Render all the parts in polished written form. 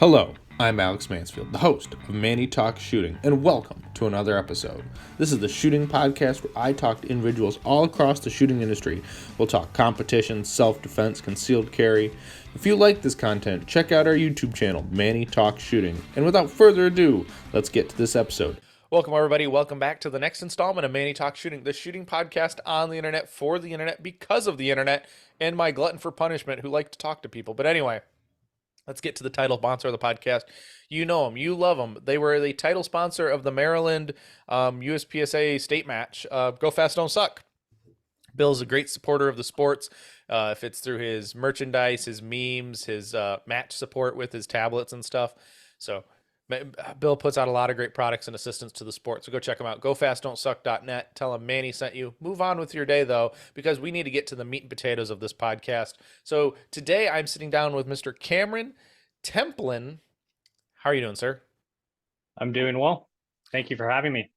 Hello, I'm Alex Mansfield, the host of Manny Talks Shooting, and welcome to another episode. This is the shooting podcast where I talk to individuals all across the shooting industry. We'll talk competition, self-defense, concealed carry. If you like this content, check out our YouTube channel, Manny Talks Shooting. And without further ado, let's get to this episode. Welcome, everybody. Welcome back to the next installment of Manny Talks Shooting, the shooting podcast on the internet, for the internet, because of the internet, and my glutton for punishment who like to talk to people. But anyway, let's get to the title sponsor of the podcast. You know them. You love them. They were the title sponsor of the Maryland USPSA state match. Go Fast, Don't Suck. Bill's a great supporter of the sports. If it's through his merchandise, his memes, his match support with his tablets and stuff. So Bill puts out a lot of great products and assistance to the sport. So go check him out. GoFastDon'tSuck.net. Tell him Manny sent you. Move on with your day, though, because we need to get to the meat and potatoes of this podcast. So today I'm sitting down with Mr. Cameron Templin. How are you doing, sir? I'm doing well. Thank you for having me.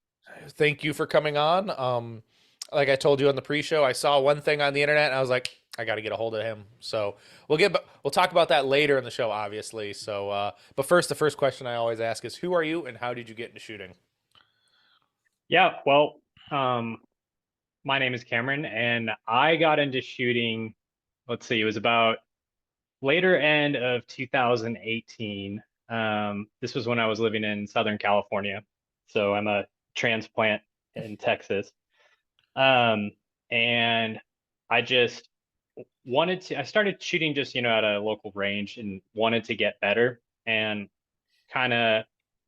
Thank you for coming on. Like I told you on the pre-show, I saw one thing on the internet and I was like, I got to get a hold of him. So we'll talk about that later in the show, obviously. So, but first, the first question I always ask is, who are you and how did you get into shooting? Yeah, well, my name is Cameron, and I got into shooting. Let's see, it was about later end of 2018. This was when I was living in Southern California, so I'm a transplant in Texas. And I just wanted to. I started shooting just at a local range and wanted to get better, and kind of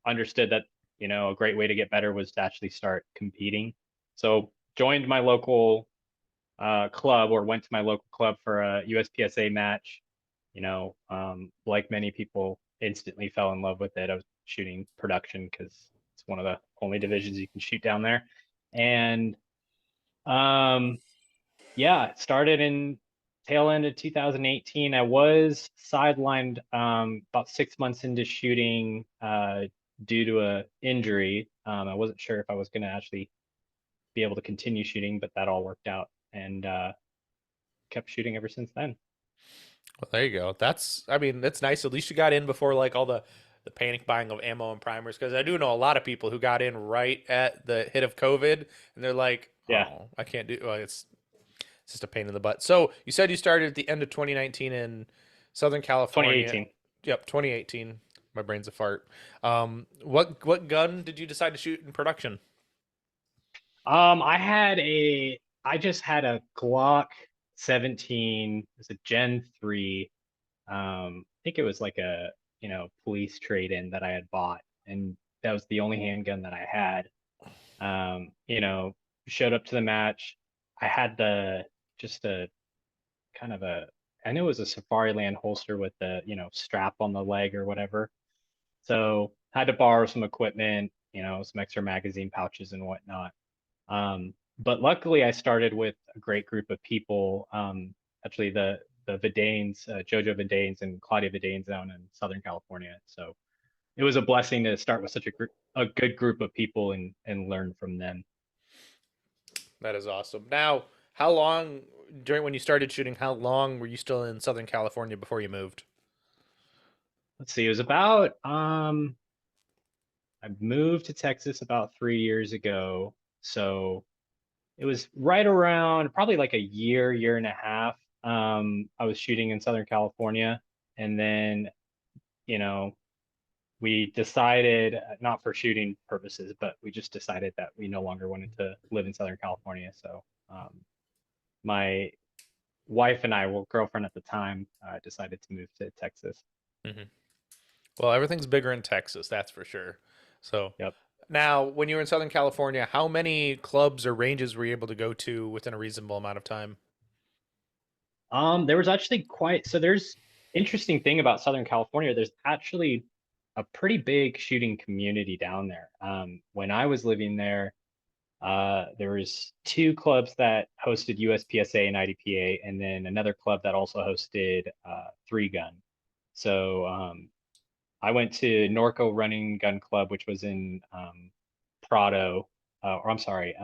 understood that a great way to get better was to actually start competing. So joined my local club, or went to my local club for a USPSA match. Like many people, instantly fell in love with it. I was shooting production because it's one of the only divisions you can shoot down there. And yeah, it started in tail end of 2018. I was sidelined about 6 months into shooting due to a injury. I wasn't sure if I was going to actually be able to continue shooting, but that all worked out, and kept shooting ever since then. Well, there you go. That's nice. At least you got in before like all the panic buying of ammo and primers. Because I do know a lot of people who got in right at the hit of COVID, and they're like, Yeah, "Oh, I can't do." Well, it's just a pain in the butt. So you said you started at the end of 2019 in Southern California. 2018. Yep, 2018. My brain's a fart. What gun did you decide to shoot in production? I just had a Glock 17. It was a Gen 3. I think it was like a, police trade-in that I had bought, and that was the only handgun that I had. Um, you know, Showed up to the match. I had just a kind of a, I knew it was a Safari Land holster with the, strap on the leg or whatever. So had to borrow some equipment, some extra magazine pouches and whatnot. But luckily, I started with a great group of people. Actually, the Vidanes, Jojo Vidanes and Claudia Vidanes down in Southern California. So it was a blessing to start with such a good group of people and learn from them. That is awesome. Now, how long during when you started shooting? How long were you still in Southern California before you moved? Let's see, it was about I moved to Texas about 3 years ago. So it was right around probably like a year and a half. I was shooting in Southern California, and then, you know, we decided, not for shooting purposes, but we just decided that we no longer wanted to live in Southern California. So my wife and I, well, girlfriend at the time, decided to move to Texas. Hmm. Well, everything's bigger in Texas, that's for sure. So Yep. now, when you were in Southern California, how many clubs or ranges were you able to go to within a reasonable amount of time? There was actually quite, so there's interesting thing about Southern California. There's actually a pretty big shooting community down there. When I was living there, there was two clubs that hosted USPSA and IDPA, and then another club that also hosted three gun. So I went to Norco Running Gun Club, which was in Prado, or I'm sorry,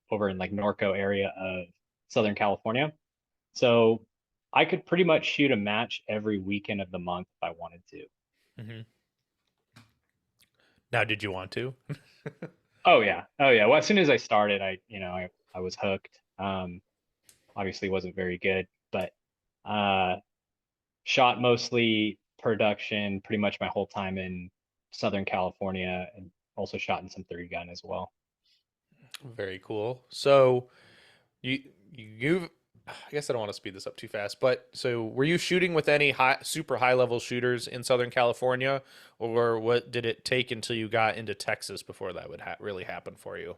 over in like Norco area of Southern California. So I could pretty much shoot a match every weekend of the month if I wanted to. Hmm. Now, did you want to? Oh yeah. Oh yeah. Well, as soon as I started, I was hooked. Obviously wasn't very good, but uh, shot mostly production pretty much my whole time in Southern California, and also shot in some 30 gun as well. Very cool. So you you I guess I don't want to speed this up too fast, but so were you shooting with any super high level shooters in Southern California, or what did it take until you got into Texas before that would really happen for you?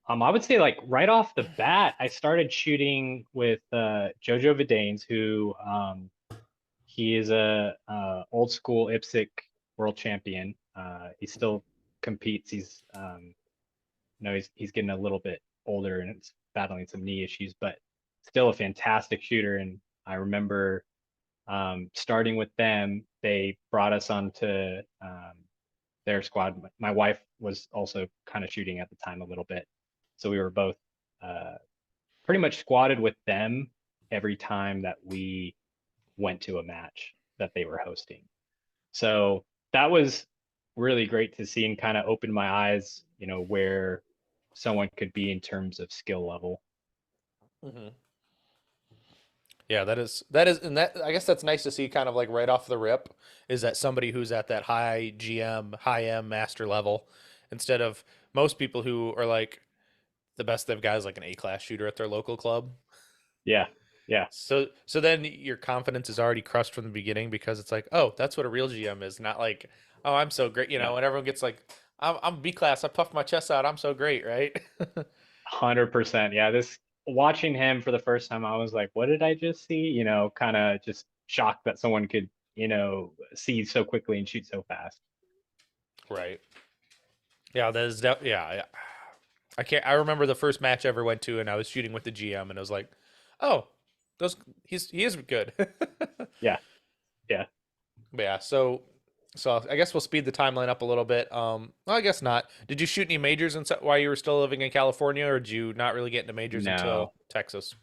I would say like right off the bat, I started shooting with Jojo Vidanes, who he is a old school IPSC world champion. He still competes. He's getting a little bit older and it's battling some knee issues, but still a fantastic shooter. And I remember starting with them. They brought us onto their squad. My wife was also kind of shooting at the time a little bit, so we were both uh, pretty much squatted with them every time that we went to a match that they were hosting. So that was really great to see and kind of opened my eyes, where someone could be in terms of skill level. Hmm. Yeah, that is, and that I guess that's nice to see, kind of like right off the rip, is that somebody who's at that high GM, high M master level, instead of most people who are like the best they've got is like an A class shooter at their local club. Yeah, yeah, So then your confidence is already crushed from the beginning because it's like, oh, that's what a real GM is, not like, oh, I'm so great, yeah. and everyone gets like, I'm B class, I puffed my chest out, I'm so great, right? 100%. Yeah, this watching him for the first time, I was like, what did I just see? Kind of just shocked that someone could, see so quickly and shoot so fast. Right. Yeah, that is yeah. I can't. I remember the first match I ever went to, and I was shooting with the GM, and I was like, "Oh, those he is good." Yeah, yeah. But yeah, so I guess we'll speed the timeline up a little bit. Well, I guess not. Did you shoot any majors while you were still living in California, or did you not really get into majors until No, Texas?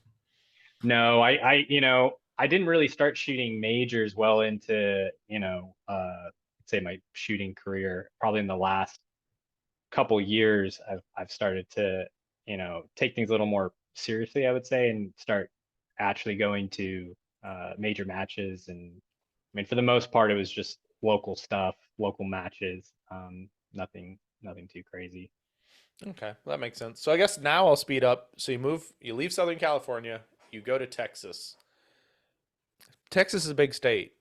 no, I didn't really start shooting majors well into, say my shooting career. Probably in the last couple years, I've started to, take things a little more seriously, I would say, and start actually going to major matches. And I mean, for the most part, it was just local stuff, local matches, nothing too crazy. Okay, that makes sense. So I guess now I'll speed up. So you leave Southern California, you go to Texas. Texas is a big state.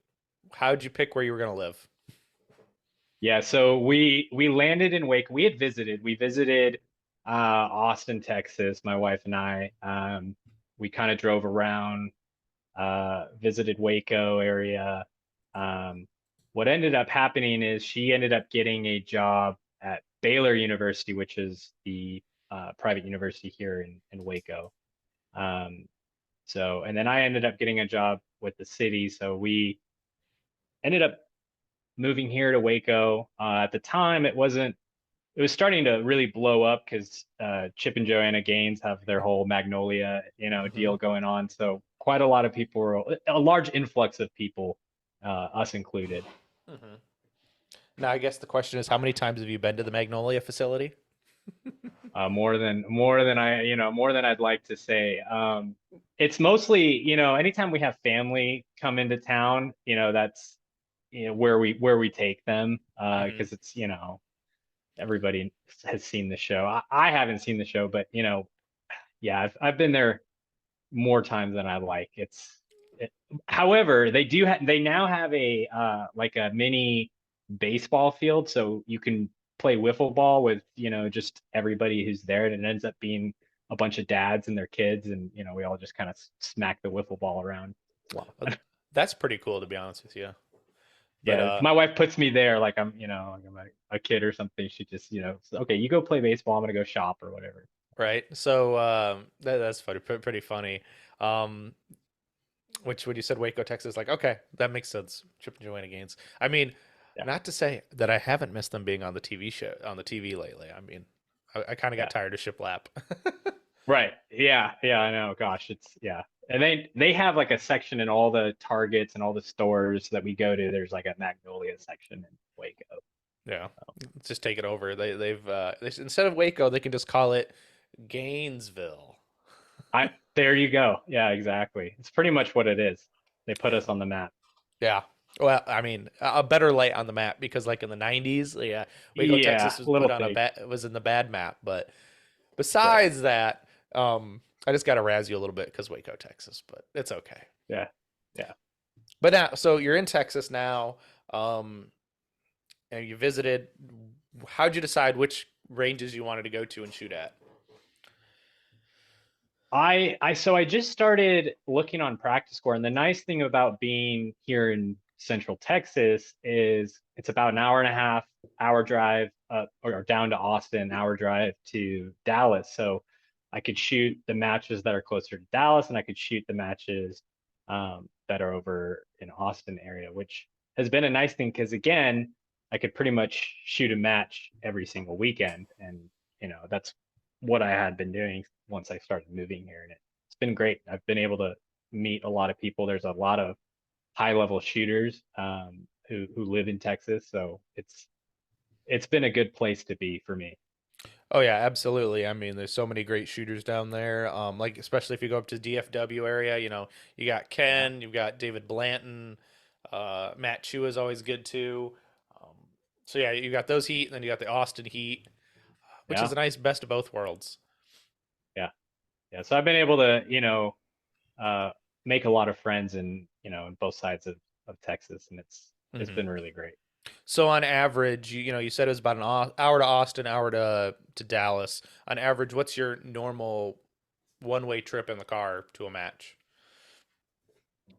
How'd you pick where you were going to live? Yeah, so we landed in Wake. We visited Austin, Texas, my wife and I. We kind of drove around, visited Waco area. Um, what ended up happening is she ended up getting a job at Baylor University, which is the private university here in Waco. Um, and then I ended up getting a job with the city. So we ended up moving here to Waco. At the time, it was starting to really blow up because Chip and Joanna Gaines have their whole Magnolia, Hmm. deal going on. So quite a lot of people were a large influx of people, us included. Hmm. Now, I guess the question is, how many times have you been to the Magnolia facility? More than I'd like to say. It's mostly, anytime we have family come into town, that's where we take them, Hmm. because it's, everybody has seen the show. I haven't seen the show, but yeah, I've been there more times than I like. However, they now have a like a mini baseball field, so you can play wiffle ball with just everybody who's there, and it ends up being a bunch of dads and their kids, and we all just kind of smack the wiffle ball around. It's a lot of Uh, fun. That's pretty cool, to be honest with you. But Yeah, my wife puts me there like I'm a kid or something. She just okay, you go play baseball. I'm gonna go shop or whatever. right. So that's funny, pretty funny. Um, which when you said Waco, Texas, like okay, that makes sense. Chip and Joanna Gaines. I mean, Yeah, not to say that I haven't missed them being on the TV show on the TV lately. I mean, I kind of got yeah. tired of Shiplap. Right. Yeah. Yeah. I know. Gosh, it's yeah. And they have like a section in all the Targets and all the stores that we go to. There's like a Magnolia section in Waco. Yeah, let's just take it over. Instead of Waco, they can just call it Gainesville. I There you go. Yeah, exactly. It's pretty much what it is. They put us on the map. Yeah. Well, I mean, a better light on the map because, like in the '90s, yeah, Waco, Yeah, Texas was little put on a fake. bad was in the bad map. But Right. besides that, I just got to razz you a little bit because Waco, Texas, but it's okay. Yeah. Yeah. But now, so you're in Texas now. Um, and you visited. How'd you decide which ranges you wanted to go to and shoot at? I just started looking on practice score, and the nice thing about being here in Central Texas is it's about an hour and a half hour drive up or down to Austin, hour drive to Dallas. So I could shoot the matches that are closer to Dallas, and I could shoot the matches that are over in Austin area, which has been a nice thing because again, I could pretty much shoot a match every single weekend, and that's what I had been doing once I started moving here, and it's been great. I've been able to meet a lot of people. There's a lot of high level shooters who live in Texas, so it's been a good place to be for me. Oh yeah, absolutely. I mean, there's so many great shooters down there. Like especially if you go up to DFW area, you got Yeah, Ken, you've got David Blanton, Matt Chu is always good too. Um, so yeah, you got those heat, and then you got the Austin heat, which is yeah, a nice best of both worlds. yeah, yeah. So I've been able to uh, make a lot of friends in both sides of Texas, and it's Hmm. been really great. So on average, you said it was about an hour to Austin, hour to Dallas. On average, what's your normal one-way trip in the car to a match?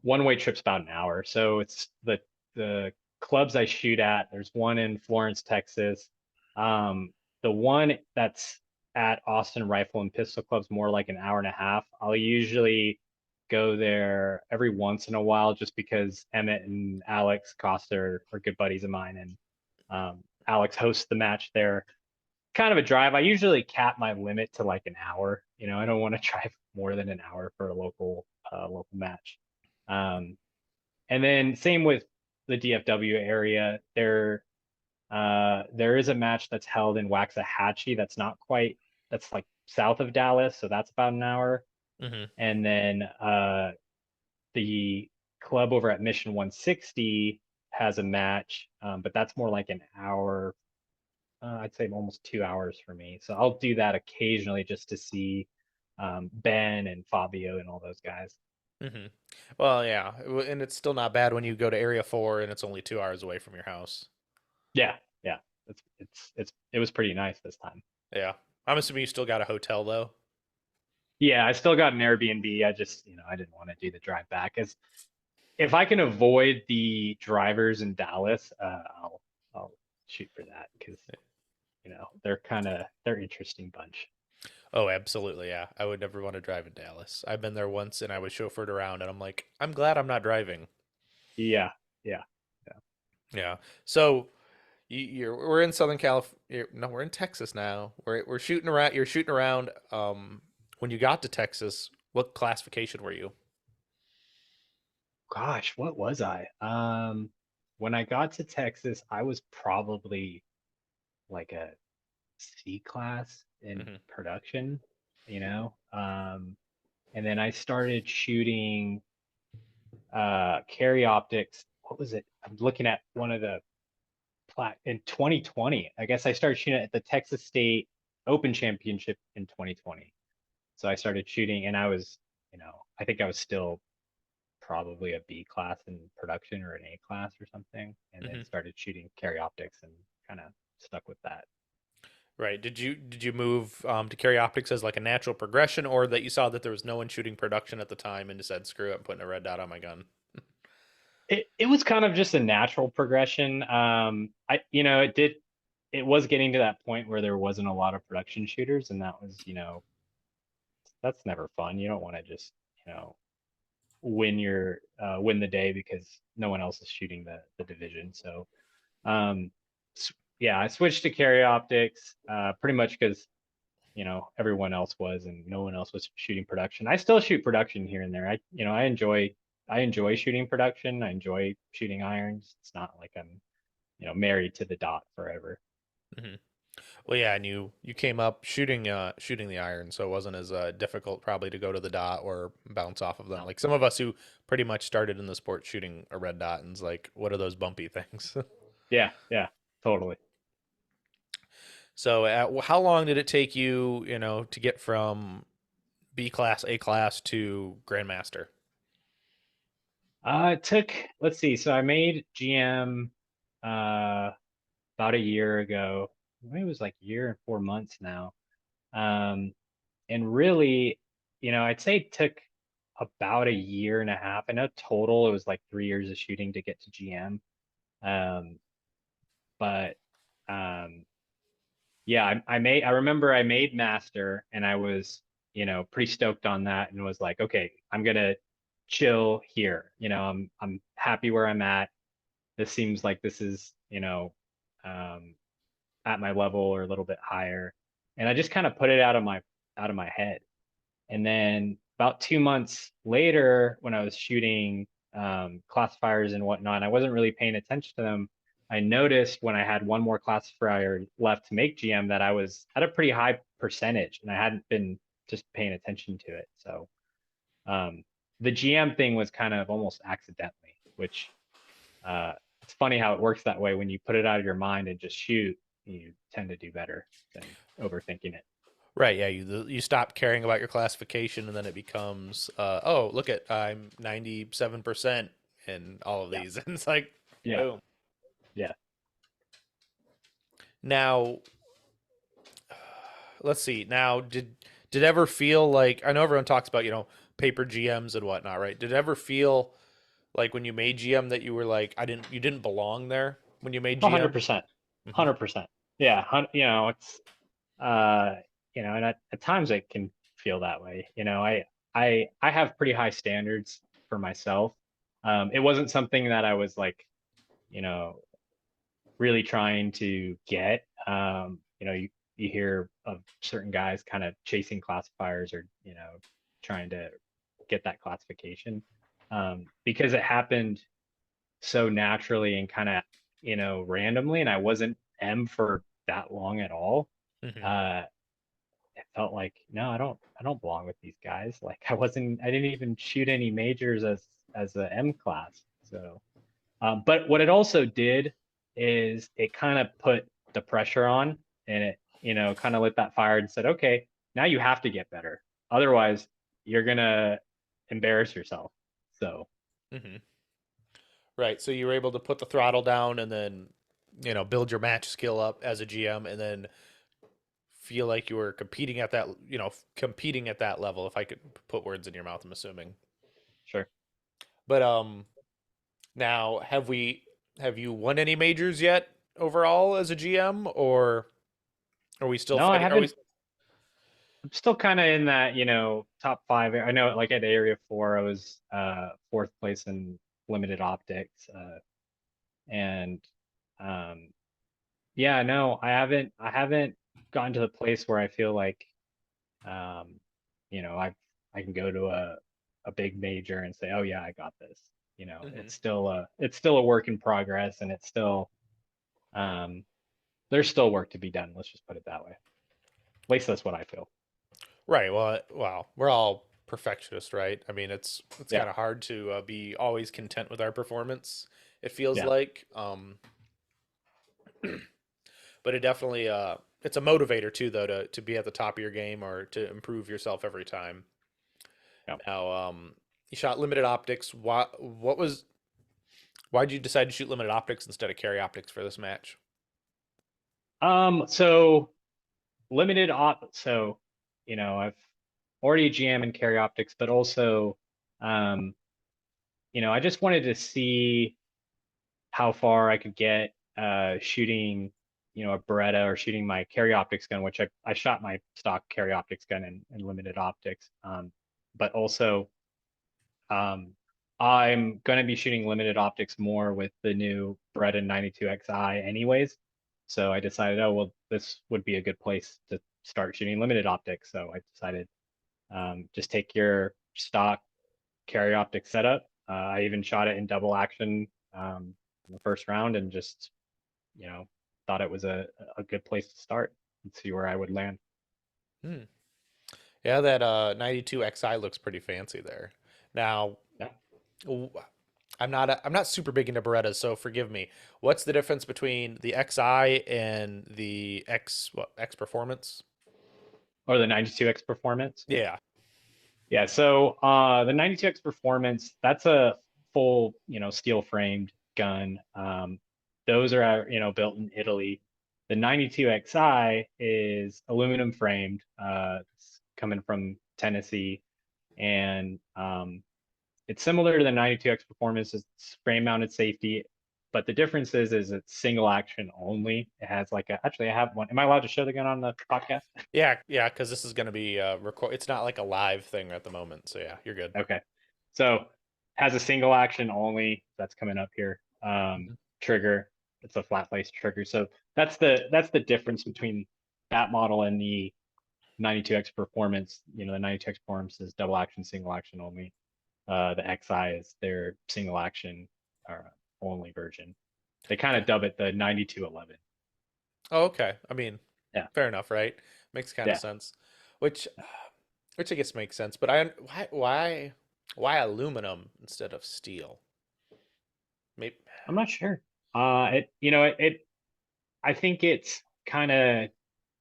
One way trip's about an hour. So it's the clubs I shoot at. There's one in Florence, Texas. The one that's at Austin Rifle and Pistol Club's more like an hour and a half. I'll usually go there every once in a while just because Emmett and Alex Costa are good buddies of mine, and Alex hosts the match there. Kind of a drive. I usually cap my limit to like an hour. I don't want to drive more than an hour for a local match. Um, and then same with the DFW area. There is a match that's held in Waxahachie that's not quite that's like south of Dallas, so that's about an hour. Hmm. And then the club over at Mission 160 has a match, but that's more like an hour. I'd say almost 2 hours for me. So I'll do that occasionally just to see Ben and Fabio and all those guys. Hmm. Well, yeah, and it's still not bad when you go to Area 4 and it's only 2 hours away from your house. Yeah, yeah. It was pretty nice this time. Yeah. I'm assuming you still got a hotel though. Yeah, I still got an Airbnb. I just, I didn't want to do the drive back. As if I can avoid the drivers in Dallas, I'll shoot for that because they're interesting bunch. Oh, absolutely. Yeah. I would never want to drive in Dallas. I've been there once and I was chauffeured around and I'm like, I'm glad I'm not driving. Yeah, yeah, yeah. Yeah. So we're in Southern California. No, we're in Texas now. We're shooting around. You're shooting around. When you got to Texas, what classification were you? Gosh, what was I? When I got to Texas, I was probably like a C class in Hmm. production, you know. And then I started shooting carry optics. What was it? I'm looking at one of the plat in 2020. I guess I started shooting at the Texas State Open Championship in 2020. So I started shooting, and I think I was still probably a B class in production or an A class or something, and then Hmm. started shooting carry optics and kind of stuck with that. Right. Did you move to carry optics as like a natural progression, or that you saw that there was no one shooting production at the time and just said, "Screw it, I'm putting a red dot on my gun." It was kind of just a natural progression. It was getting to that point where there wasn't a lot of production shooters, and that was, that's never fun. You don't want to just, you know, win the day because no one else is shooting the division. So um, yeah, I switched to carry optics pretty much because everyone else was, and no one else was shooting production. I still shoot production here and there. I enjoy shooting production. I enjoy shooting irons. It's not like I'm, married to the dot forever. Hmm. Well, yeah, and you came up shooting the iron, so it wasn't as difficult probably to go to the dot or bounce off of them. No. Like some of us who pretty much started in the sport shooting a red dot, and it's like, what are those bumpy things? Yeah, yeah, totally. So, how long did it take you, to get from B class, A class to Grandmaster? It took, let's see, so I made GM uh about a year ago. Maybe it was like a year and 4 months now. Um, and really, I'd say it took about a year and a half. I know total it was like 3 years of shooting to get to GM. Um, but um, yeah, I remember I made master and I was, pretty stoked on that and was like, okay, I'm gonna chill here. I'm happy where I'm at. This seems like this is, um, at my level or a little bit higher. And I just kind of put it out of my head. And then about 2 months later, when I was shooting classifiers and whatnot, I wasn't really paying attention to them. I noticed when I had one more classifier left to make GM that I was at a pretty high percentage, and I hadn't been just paying attention to it. So um, the GM thing was kind of almost accidentally, which it's funny how it works that way. When you put it out of your mind and just shoot, you tend to do better than overthinking it. Right, yeah, you stop caring about your classification, and then it becomes, oh, look at I'm 97% in all of Yeah, these, and it's like, yeah, boom. yeah. Now, let's see. Now, did it ever feel like I know everyone talks about paper GMs and whatnot, right? Did it ever feel like when you made GM that you were like you didn't belong there when you made GM? 100%. Hmm. 100%. Yeah, it's uh, and at times it can feel that way. I have pretty high standards for myself. It wasn't something that I was like, you know, really trying to get. You hear of certain guys kind of chasing classifiers or, trying to get that classification. Because it happened so naturally and kind of, randomly, and I wasn't M for that long at all. Hmm. Uh, it felt like, no, I don't belong with these guys. Like I didn't even shoot any majors as a M class. So, but what it also did is it kind of put the pressure on, and it, kind of lit that fire and said, okay, now you have to get better. Otherwise, you're gonna embarrass yourself. So, Hmm. Right. So you were able to put the throttle down and then, build your match skill up as a GM, and then feel like you were competing at that level. If I could put words in your mouth, I'm assuming. sure. But now have you won any majors yet overall as a GM, or are we still No, I fighting? Are we? haven't. I'm still kind of in that, top five. I know like at Area 4, I was fourth place in limited optics. And um yeah, no, I haven't gotten to the place where I feel like um, I can go to a big major and say, oh yeah, I got this. Mhm. It's still a work in progress, and it's still um there's still work to be done. Let's just put it that way. At least that's what I feel. Right. Well, we're all perfectionists, right? I mean, it's Yeah, kind of hard to be always content with our performance. It feels yeah, like, but it definitely it's a motivator too, though, to be at the top of your game or to improve yourself every time. yeah. Now, you shot limited optics. Why'd you decide to shoot limited optics instead of carry optics for this match? So limited op. So, I've already GM and carry optics, but also, um, I just wanted to see how far I could get shooting, a Beretta or shooting my carry optics gun, which I shot my stock carry optics gun in limited optics. But also, um, I'm going to be shooting limited optics more with the new Beretta 92XI anyways. So I decided, oh, well, this would be a good place start shooting limited optics. So I decided just take your stock carry optic setup. I even shot it in double action in the first round and just, you know, thought it was a good place to start and see where I would land. Hmm. Yeah, that 92 XI looks pretty fancy there. Now, Yeah. w- I'm not super big into Berettas, so forgive me. What's the difference between the XI and the X Performance? Or the 92X Performance. Yeah. Yeah, so the 92X Performance, that's a full, steel framed gun. Those are, built in Italy. The 92XI is aluminum framed. It's coming from Tennessee, and it's similar to the 92X Performance. It's frame mounted safety, but the difference is it's single action only. It has like actually I have one. Am I allowed to show the gun on the podcast? Yeah, yeah, because this is going to be record. It's not like a live thing at the moment, so yeah, you're good. Okay. So has a single action only. That's coming up here. Mhm. Trigger. It's a flat face trigger. So that's the difference between that model and the 92X Performance. The 92X Performance is double action, single action only. The XI is their single action only version. They kind Okay. of dub it the 9211. Oh, okay. I mean, Yeah. fair enough, right? Makes kind of Yeah. sense. Which, which I guess makes sense. But why aluminum instead of steel? Maybe. I'm not sure. It I think it's kind of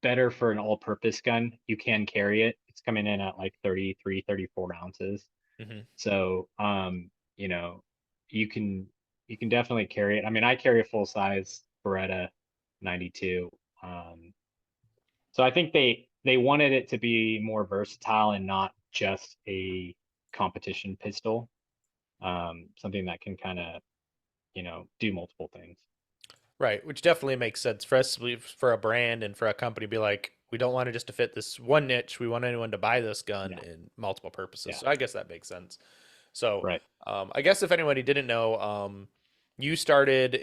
better for an all-purpose gun. You can carry it. It's coming in at like 33, 34 ounces. Hmm. So, you know, you can you can definitely carry it. I mean, I carry a full size Beretta 92. So I think they wanted it to be more versatile and not just a competition pistol. Something that can kind of, do multiple things. Right, which definitely makes sense for us for a brand and for a company to be like, we don't want it just to fit this one niche. We want anyone to buy this gun Yeah, in multiple purposes. yeah, So I guess that makes sense. So right. I guess if anybody didn't know, you started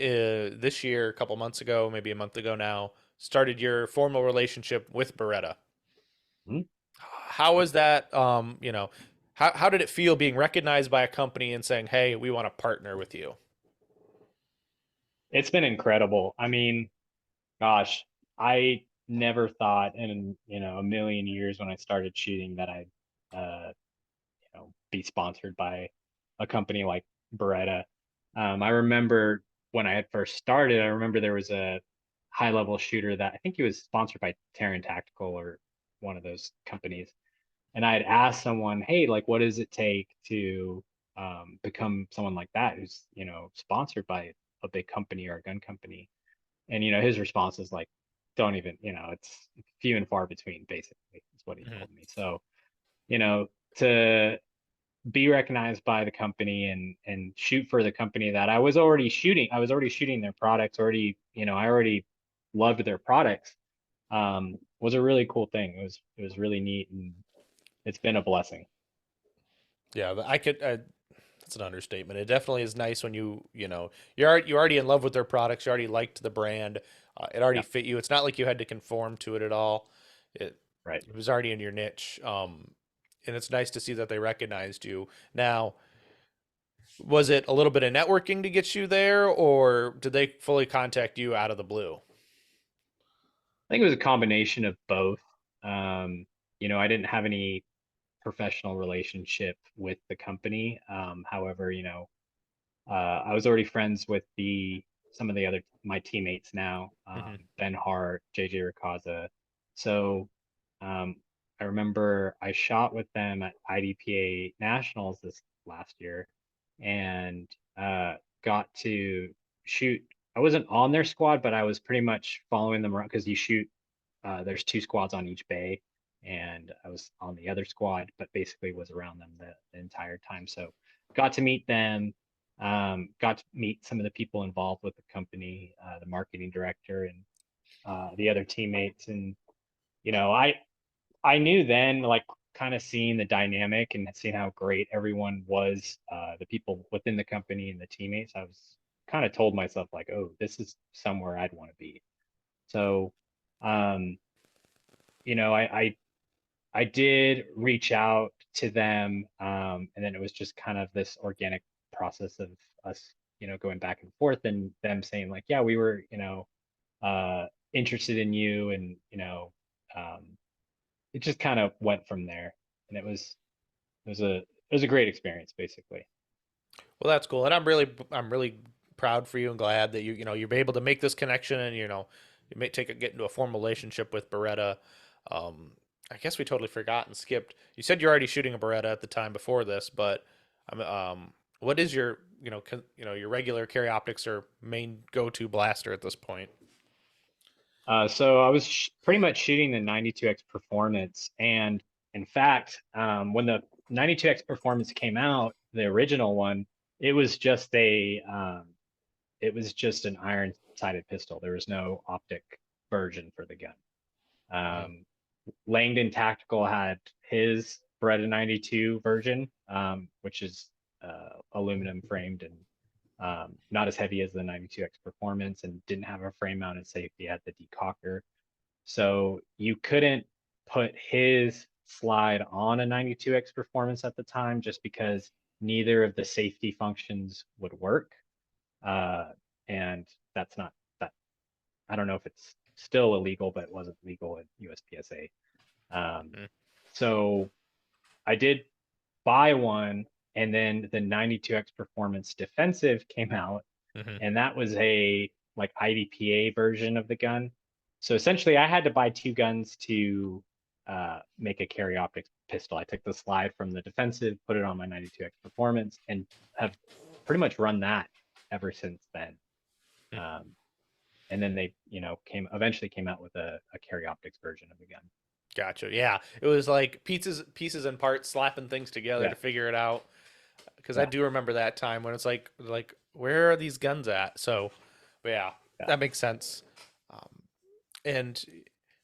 this year, a couple months ago, maybe a month ago now, started your formal relationship with Beretta. Mhm. How was that? How did it feel being recognized by a company and saying, "Hey, we want to partner with you"? It's been incredible. I mean, gosh, I never thought in, a million years when I started shooting that I'd, be sponsored by a company like Beretta. I remember when I had first started, I remember there was a high level shooter that I think he was sponsored by Terran Tactical or one of those companies. And I had asked someone, hey, like, what does it take to become someone like that who's, sponsored by a big company or a gun company? And his response is like, don't even, it's few and far between, basically, is what he Mhm. told me. So, you know, to be recognized by the company and shoot for the company that I was already shooting their products, I already loved their products, was a really cool thing. It was really neat and it's been a blessing. Yeah, I could. That's an understatement. It definitely is nice when you're already in love with their products. You already liked the brand. It already Yeah, fit you. It's not like you had to conform to it at all. It right. it was already in your niche. And it's nice to see that they recognized you. Now, was it a little bit of networking to get you there, or did they fully contact you out of the blue? I think it was a combination of both. I didn't have any professional relationship with the company. However, I was already friends with the some of the other my teammates now, Hmm. Ben Hart, JJ Ricazza. So um, I remember I shot with them at IDPA Nationals this last year, and got to shoot. I wasn't on their squad, but I was pretty much following them around because you shoot. There's two squads on each bay, and I was on the other squad, but basically was around them the entire time. So got to meet them, got to meet some of the people involved with the company, the marketing director and the other teammates. And, I knew then, like, kind of seeing the dynamic and seeing how great everyone was, the people within the company and the teammates, I was kind of told myself, like, oh, this is somewhere I'd want to be. So, um, I did reach out to them, and then it was just kind of this organic process of us, going back and forth, and them saying like, yeah, we were, uh, interested in you, and it just kind of went from there, and it was a great experience, basically. Well, that's cool, and I'm really proud for you and glad that you're able to make this connection, and you may get into a formal relationship with Beretta. Um, I guess we totally forgot and skipped. You said you're already shooting a Beretta at the time before this, but what is your your regular carry optics or main go-to blaster at this point? So I was pretty much shooting the 92X Performance, and in fact, when the 92X Performance came out, the original one, it was just an iron-sided pistol. There was no optic version for the gun. Mm, Um, Langdon Tactical had his Beretta 92 version, which is aluminum framed and not as heavy as the 92X Performance, and didn't have a frame mounted safety. It had the decocker. So you couldn't put his slide on a 92X Performance at the time just because neither of the safety functions would work. Uh, and that's not that. I don't know if it's still illegal, but it wasn't legal at USPSA. Um, mm, so I did buy one, and then the 92X Performance Defensive came out, hmm and that was a like IDPA version of the gun. So essentially, I had to buy two guns to make a carry optics pistol. I took the slide from the defensive, put it on my 92X Performance, and have pretty much run that ever since then. Um, and then they, eventually came out with a carry optics version of the gun. Gotcha. Yeah, it was like pieces and parts slapping things together Yeah, to figure it out. Because I yeah, do remember that time when it's like where are these guns at? So, but yeah, yeah. that makes sense. Um, and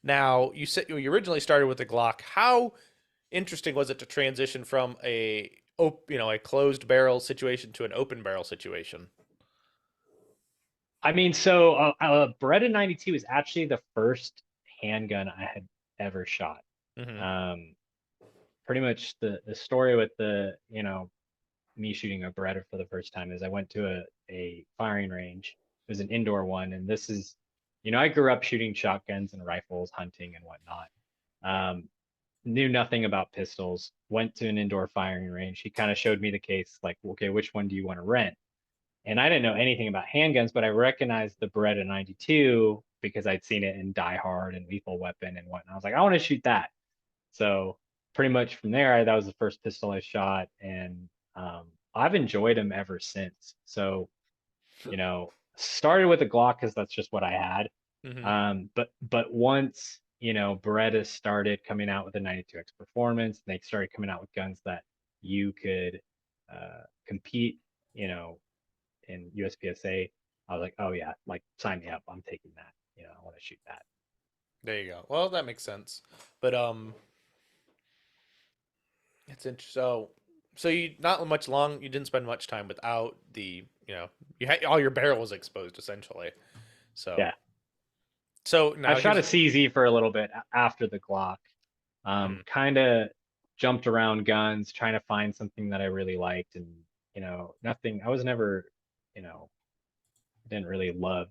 now you said you originally started with the Glock. How interesting was it to transition from a closed barrel situation to an open barrel situation? I mean, so Beretta 92 is actually the first handgun I had ever shot. hmm Um, Pretty much the story with me shooting a Beretta for the first time is I went to a firing range. It was an indoor one, and this is, I grew up shooting shotguns and rifles, hunting and whatnot. Um, Knew nothing about pistols. Went to an indoor firing range. He kind of showed me the case, like, okay, which one do you want to rent? And I didn't know anything about handguns, but I recognized the Beretta 92 because I'd seen it in Die Hard and Lethal Weapon and whatnot. I was like, I want to shoot that. So pretty much from there, that was the first pistol I shot, and I've enjoyed them ever since. So started with a Glock because that's just what I had. hmm But once Beretta started coming out with a 92X Performance, they started coming out with guns that you could compete, you know, in USPSA. I was like, oh yeah, like sign me up. I'm taking that. I want to shoot that. There you go. Well, that makes sense. But it's interesting. So you not much long. You didn't spend much time without the you had all your barrels exposed essentially. So Yeah. so I now shot a here's CZ for a little bit after the Glock. mm, Kind of jumped around guns, trying to find something that I really liked, and nothing. I was never, you know, didn't really love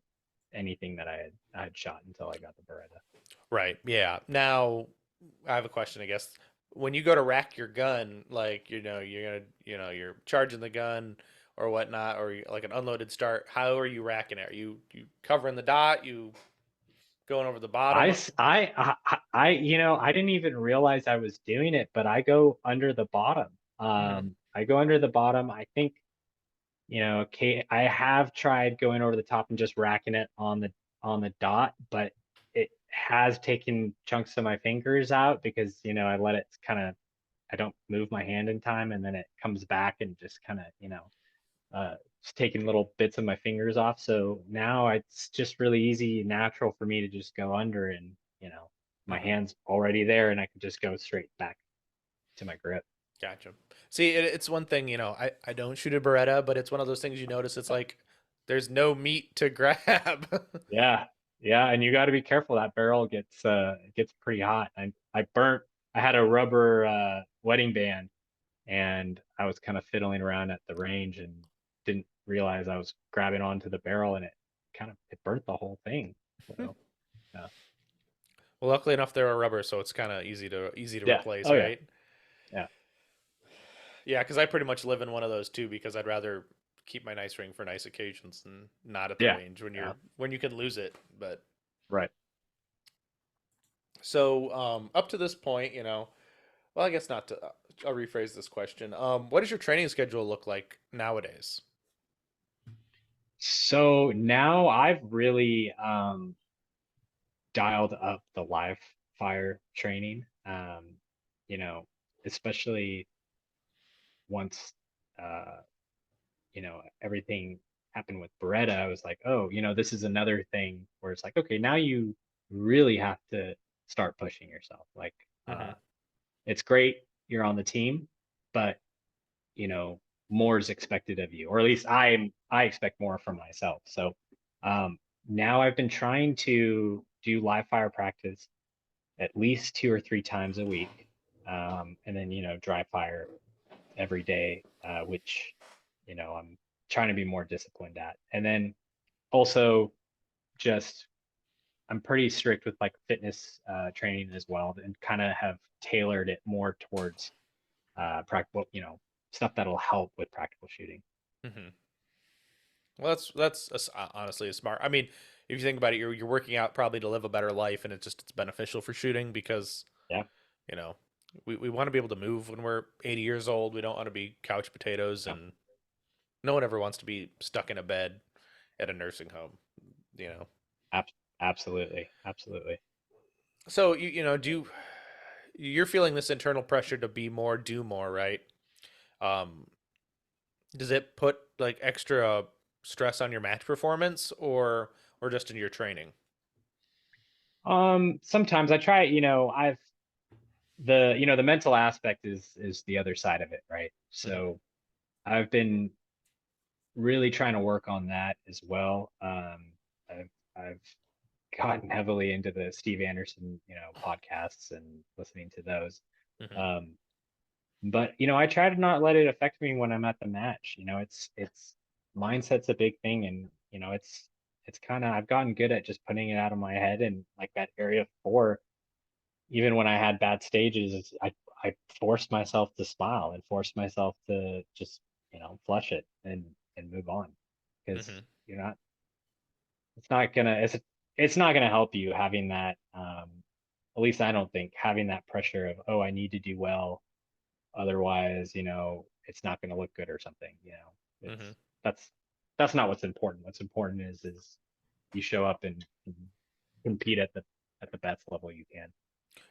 anything that I had shot until I got the Beretta. right. Yeah. Now I have a question. I guess when you go to rack your gun, like you're gonna you're charging the gun or whatnot, or like an unloaded start. How are you racking it? Are you covering the dot? You going over the I, bottom? s- I didn't even realize I was doing it, but I go under the bottom. hmm I go under the bottom. I think, okay, I have tried going over the top and just racking it on the dot, but it has taken chunks of my fingers out because, I let it kind of, I don't move my hand in time, and then it comes back and just kind of, it's taking little bits of my fingers off. So now it's just really easy, natural for me to just go under, and, my hmm hand's already there, and I can just go straight back to my grip. Gotcha. See, it's one thing, I don't shoot a Beretta, but it's one of those things you notice. It's like there's no meat to grab. Yeah. Yeah, and you got to be careful. That barrel gets pretty hot. I had a rubber wedding band, and I was kind of fiddling around at the range and didn't realize I was grabbing onto the barrel, and it burnt the whole thing. So yeah, Well, luckily enough, they're a rubber, so it's kind of easy to yeah, replace, oh yeah, right? yeah, Yeah, because I pretty much live in one of those too, because I'd rather keep my nice ring for nice occasions than not at the yeah, range yeah, when you can lose it. But right. so up to this point, well, I guess not to. I'll rephrase this question. What does your training schedule look like nowadays? So now I've really dialed up the live fire training. You know, especially once uh, everything happened with Beretta, I was like, oh, this is another thing where it's like, okay, now you really have to start pushing yourself. Like, Mm-hmm. it's great you're on the team, but you know, more is expected of you, or at least I expect more from myself. So now I've been trying to do live fire practice at least 2 or 3 times a week, and then dry fire every day, which I'm trying to be more disciplined at. And then also just I'm pretty strict with like fitness training as well, and kind of have tailored it more towards practical, stuff that'll help with practical shooting. Mm-hmm. Well, honestly a smart. I mean, if you think about it, you're working out probably to live a better life, and it's beneficial for shooting because Yeah, you know we want to be able to move when we're 80 years old. We don't want to be couch potatoes, yeah, and no one ever wants to be stuck in a bed at a nursing home. You know. ab- absolutely, absolutely. So you're feeling this internal pressure to be more, do more, right? Um, does it put like extra stress on your match performance or just in your training? Sometimes I try, the mental aspect is the other side of it, right? Hmm. So I've been really trying to work on that as well. I've gotten heavily into the Steve Anderson, podcasts and listening to those. Hmm. Um, but I try to not let it affect me when I'm at the match. It's mindset's a big thing, and it's kind of I've gotten good at just putting it out of my head, and like that area four, even when I had bad stages, I forced myself to smile and forced myself to just flush it and move on, because Hmm. you're not it's not gonna it's not gonna help you having that at least I don't think having that pressure of, oh, I need to do well, otherwise it's not gonna look good or something. Hmm. That's that's not what's important. What's important is you show up and compete at the best level you can.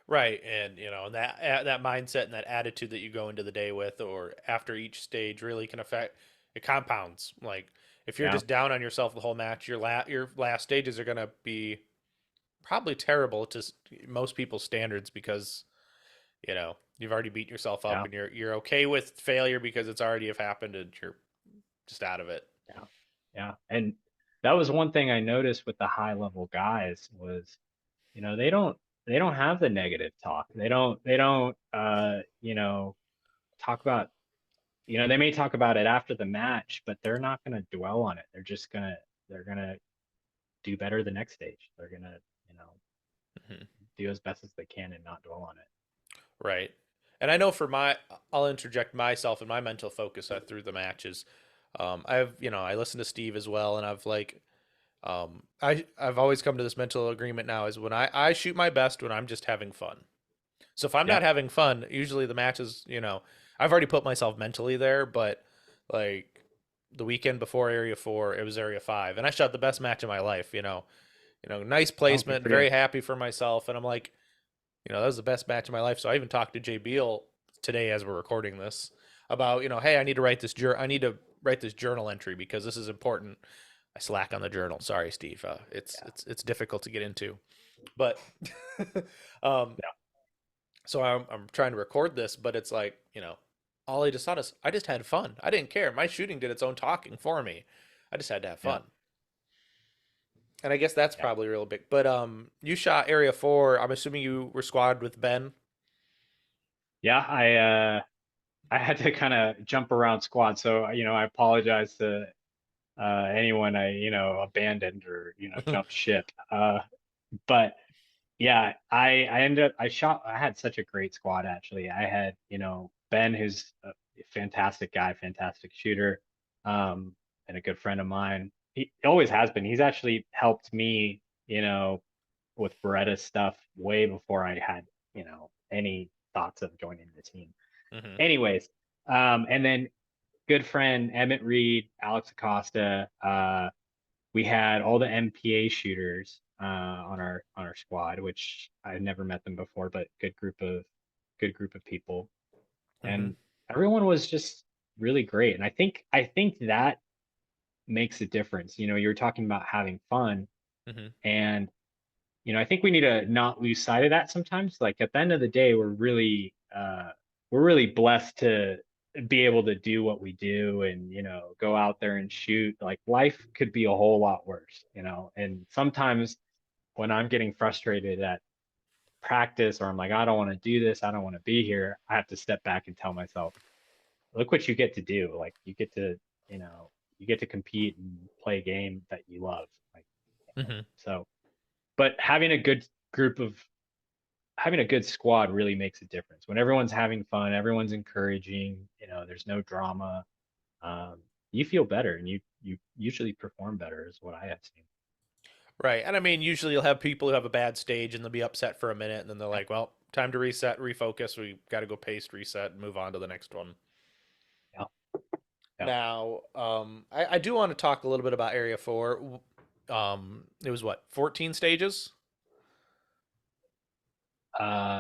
Right, and that mindset and that attitude that you go into the day with, or after each stage, really can affect. It compounds. Like if you're Yeah, just down on yourself the whole match, your last stages are gonna be probably terrible to most people's standards because you've already beaten yourself up yeah, and you're okay with failure because it's already have happened and you're just out of it. yeah, yeah. And that was one thing I noticed with the high level guys was, they don't have the negative talk. They don't talk about, they may talk about it after the match, but they're not going to dwell on it. They're going to do better the next stage. They're going to, you know, Hmm. do as best as they can and not dwell on it. Right. And I know I'll interject myself and my mental focus through the matches. I listen to Steve as well, and I've always come to this mental agreement now is when I shoot my best when I'm just having fun. So if I'm Yeah. not having fun, usually the matches, I've already put myself mentally there, but like the weekend before Area 4, it was Area 5, and I shot the best match of my life, nice Oh, good placement, for you. very happy for myself, and I'm like, that was the best match of my life. So I even talked to Jay Beal today as we're recording this about, hey, I need to write this journal entry because this is important. I slack on the journal. Sorry, Steve. Yeah. It's difficult to get into, but um, Yeah. so I'm trying to record this, but it's like all I just thought is I just had fun. I didn't care. My shooting did its own talking for me. I just had to have Yeah. fun. And I guess that's Yeah. probably real big. But you shot Area 4. I'm assuming you were squad with Ben. Yeah, I had to kind of jump around squad, so I apologize to anyone I abandoned or jumped ship. But yeah, I ended up I had such a great squad actually. I had Ben, who's a fantastic guy, fantastic shooter, and a good friend of mine. He always has been. He's actually helped me, with Beretta stuff way before I had any thoughts of joining the team. Hmm. Anyways, and then good friend Emmett Reed, Alex Acosta. We had all the MPA shooters on our squad, which I've never met them before, but good group of people, Hmm. and everyone was just really great. And I think that makes a difference. You were talking about having fun, Hmm. and I think we need to not lose sight of that sometimes. Like at the end of the day, we're really blessed to be able to do what we do and go out there and shoot. Like life could be a whole lot worse, and sometimes when I'm getting frustrated at practice or I'm like, I don't want to do this, I don't want to be here, I have to step back and tell myself, look what you get to do. Like you know, you get to compete and play a game that you love. Like, Hmm. so, but group of having a good squad really makes a difference. When everyone's having fun, everyone's encouraging, there's no drama. Um, you feel better and you usually perform better is what I have seen. Right. And I mean, usually you'll have people who have a bad stage and they'll be upset for a minute and then they're Yeah, like, well, time to reset, refocus. We got to go paste, reset, and move on to the next one. yeah, yeah. Now, I do want to talk a little bit about Area 4. It was what, 14 stages?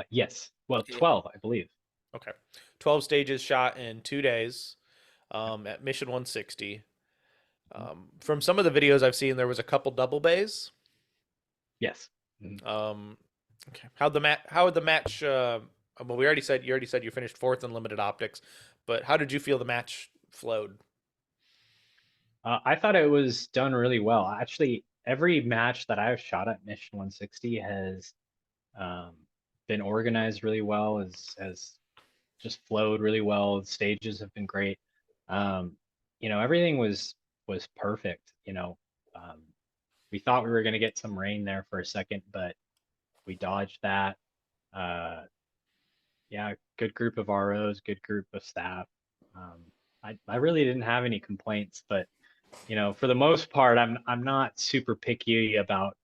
Yes. Well, Yeah. 12, I believe. Okay. 12 stages shot in 2 days at Mission 160. Mhm. From some of the videos I've seen, there was a couple double bays. Yes. Mhm. Um, okay. How would the match? Well, you already said you finished fourth in limited optics, but how did you feel the match flowed? I thought it was done really well. Actually, every match that I've shot at Mission 160 has um, been organized really well, has just flowed really well. The stages have been great. Um, everything was perfect. Um, we thought we were going to get some rain there for a second, but we dodged that. Uh, yeah, good group of ROs, good group of staff. Um, I really didn't have any complaints, but for the most part, I'm not super picky about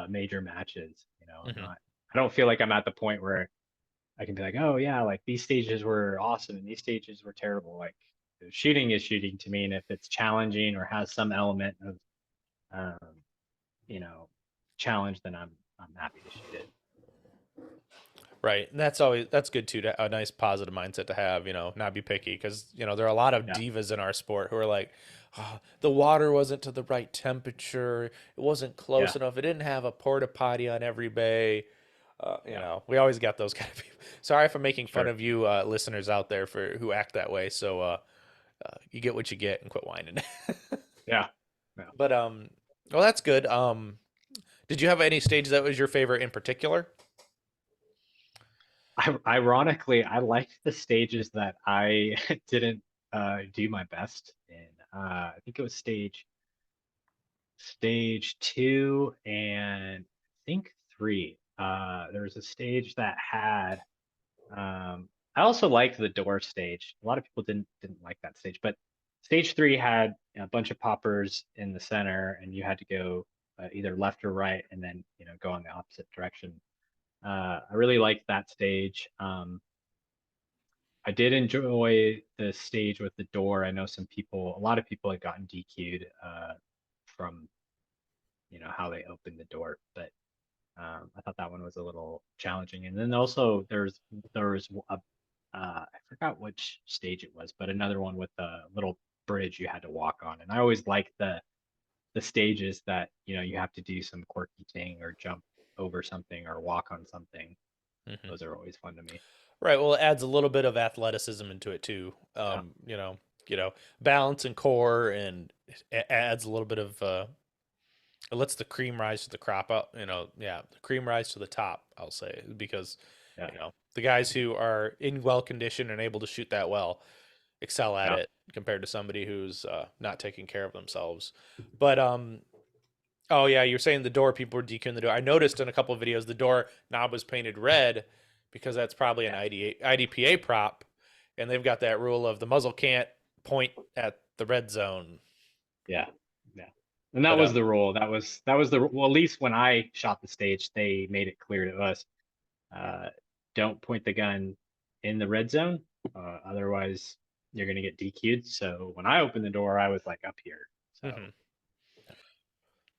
major matches. Hmm. I don't feel like I'm at the point where I can be like, oh yeah, like these stages were awesome and these stages were terrible. Like shooting is shooting to me, and if it's challenging or has some element of um, you know, challenge, then I'm happy to shoot it. Right, and that's good too. A nice positive mindset to have. Not be picky because there are a lot of Yeah, divas in our sport who are like, "Oh, the water wasn't to the right temperature. It wasn't yeah, close enough. It didn't have a porta potty on every bay." yeah, We always got those kind of people. Sorry if I'm making fun sure, of you, listeners out there for who act that way. So you get what you get and quit whining. yeah, yeah. But well, that's good. Did you have any stage that was your favorite in particular? Ironically, I liked the stages that I didn't do my best in. I think it was stage two and I think three. There was a stage that had I also liked the door stage. A lot of people didn't like that stage, but stage three had a bunch of poppers in the center, and you had to go either left or right, and then go in the opposite direction. I really liked that stage. I did enjoy the stage with the door. I know a lot of people had gotten DQ'd from how they opened the door, but I thought that one was a little challenging. And then also there was I forgot which stage it was, but another one with a little bridge you had to walk on. And I always like the stages that you have to do some quirky thing or jump over something or walk on something. Hmm. Those are always fun to me. Right. Well, it adds a little bit of athleticism into it too. Yeah, Balance and core, and it adds a little bit of It lets the cream rise to the crop up, yeah, the cream rise to the top, I'll say, because, Yeah. the guys who are in well condition and able to shoot that well excel at Yeah. it compared to somebody who's not taking care of themselves. But oh yeah, you're saying the door people were dequeuing the door. I noticed in a couple of videos the door knob was painted red because that's probably an Yeah. IDPA prop, and they've got that rule of the muzzle can't point at the red zone. Yeah. Yeah. And that But was the rule. That was the well, at least when I shot the stage, they made it clear to us, uh, don't point the gun in the red zone, otherwise you're gonna get DQ'd. So when I opened the door, I was like up here. So mhm.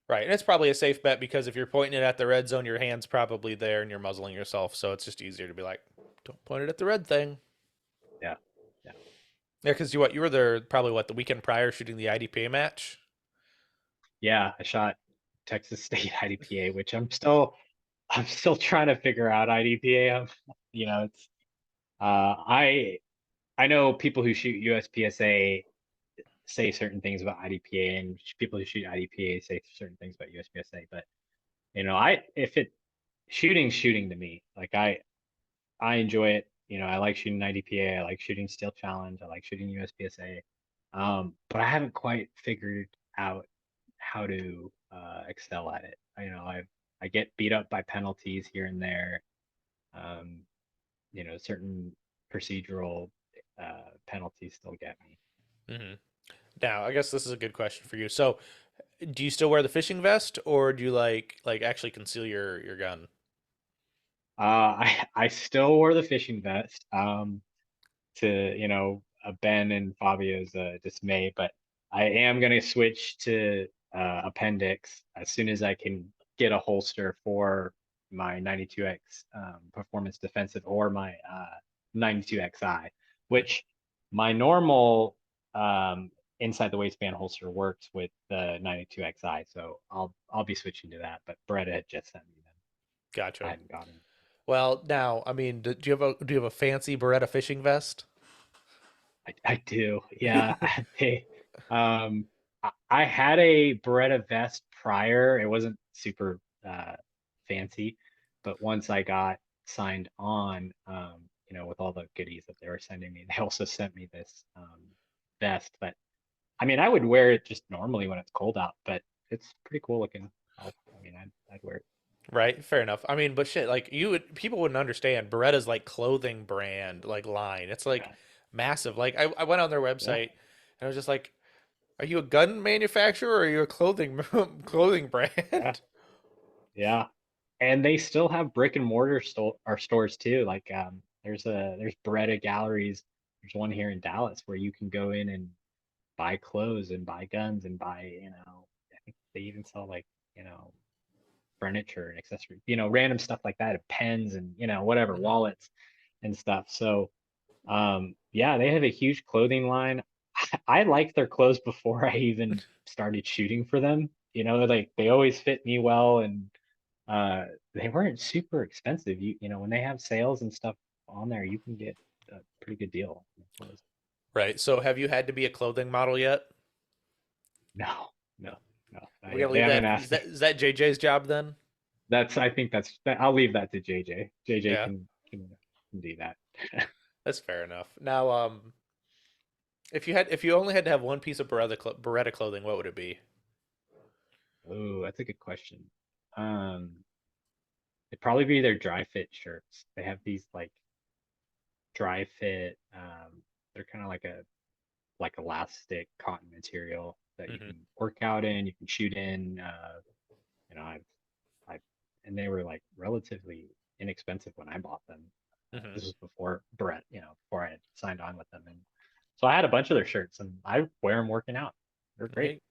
Right, and it's probably a safe bet because if you're pointing it at the red zone, your hand's probably there and you're muzzling yourself, so it's just easier to be like, don't point it at the red thing. yeah. Yeah. Yeah, because you were there probably the weekend prior shooting the IDPA match. Yeah, I shot Texas State IDPA, which I'm still trying to figure out IDPA. It's I know people who shoot USPSA say certain things about IDPA, and people who shoot IDPA say certain things about USPSA. But I if it shooting's shooting to me. Like I enjoy it. I like shooting IDPA. I like shooting Steel Challenge. I like shooting USPSA. But I haven't quite figured out how to excel at it. I get beat up by penalties here and there. Um, certain procedural penalties still get me. Hmm. Now, I guess this is a good question for you. So, do you still wear the fishing vest, or do you like actually conceal your gun? I still wore the fishing vest. To Ben and Fabio's dismay, but I am going to switch to appendix as soon as I can get a holster for my 92X performance defensive or my 92XI, which my normal inside the waistband holster works with the 92XI, so I'll be switching to that. But Brett had just sent me them. I Gotcha. hadn't gotten them. Well, now, I mean, do you have a fancy Beretta fishing vest? I do. Yeah. Um, I had a Beretta vest prior. It wasn't super fancy, but once I got signed on, with all the goodies that they were sending me, they also sent me this vest. But I mean, I would wear it just normally when it's cold out, but it's pretty cool looking. I'd wear it. Right, fair enough. I mean, but shit, like people wouldn't understand. Beretta's like clothing brand, like line. It's like Yeah. massive. Like I went on their Yeah. website and I was just like, are you a gun manufacturer or are you a clothing clothing Yeah. brand? Yeah. And they still have brick and mortar or stores too. Like there's Beretta galleries. There's one here in Dallas where you can go in and buy clothes and buy guns and buy, I think they even sell like, you know, furniture and accessories, random stuff like that, and pens and, whatever, Mhm. wallets and stuff. So yeah, they have a huge clothing line. I liked their clothes before I even started shooting for them. Like they always fit me well, and uh, they weren't super expensive. When they have sales and stuff on there, you can get a pretty good deal on clothes. Right. So have you had to be a clothing model yet? No, no, no, not We gotta yet. They leave haven't that. asked Is me. that JJ's job then? I think I'll leave that to JJ. JJ Yeah, can do that. that's fair enough. Now, if you only had to have one piece of Beretta clothing, what would it be? Oh, that's a good question. Um, it'd probably be their dry fit shirts. They have these like dry fit. They're kind of like elastic cotton material that you Hmm. can work out in, you can shoot in. I've I and they were like relatively inexpensive when I bought them. Hmm. This was before Brett, before I had signed on with them, and so I had a bunch of their shirts, and I wear them working out. They're great.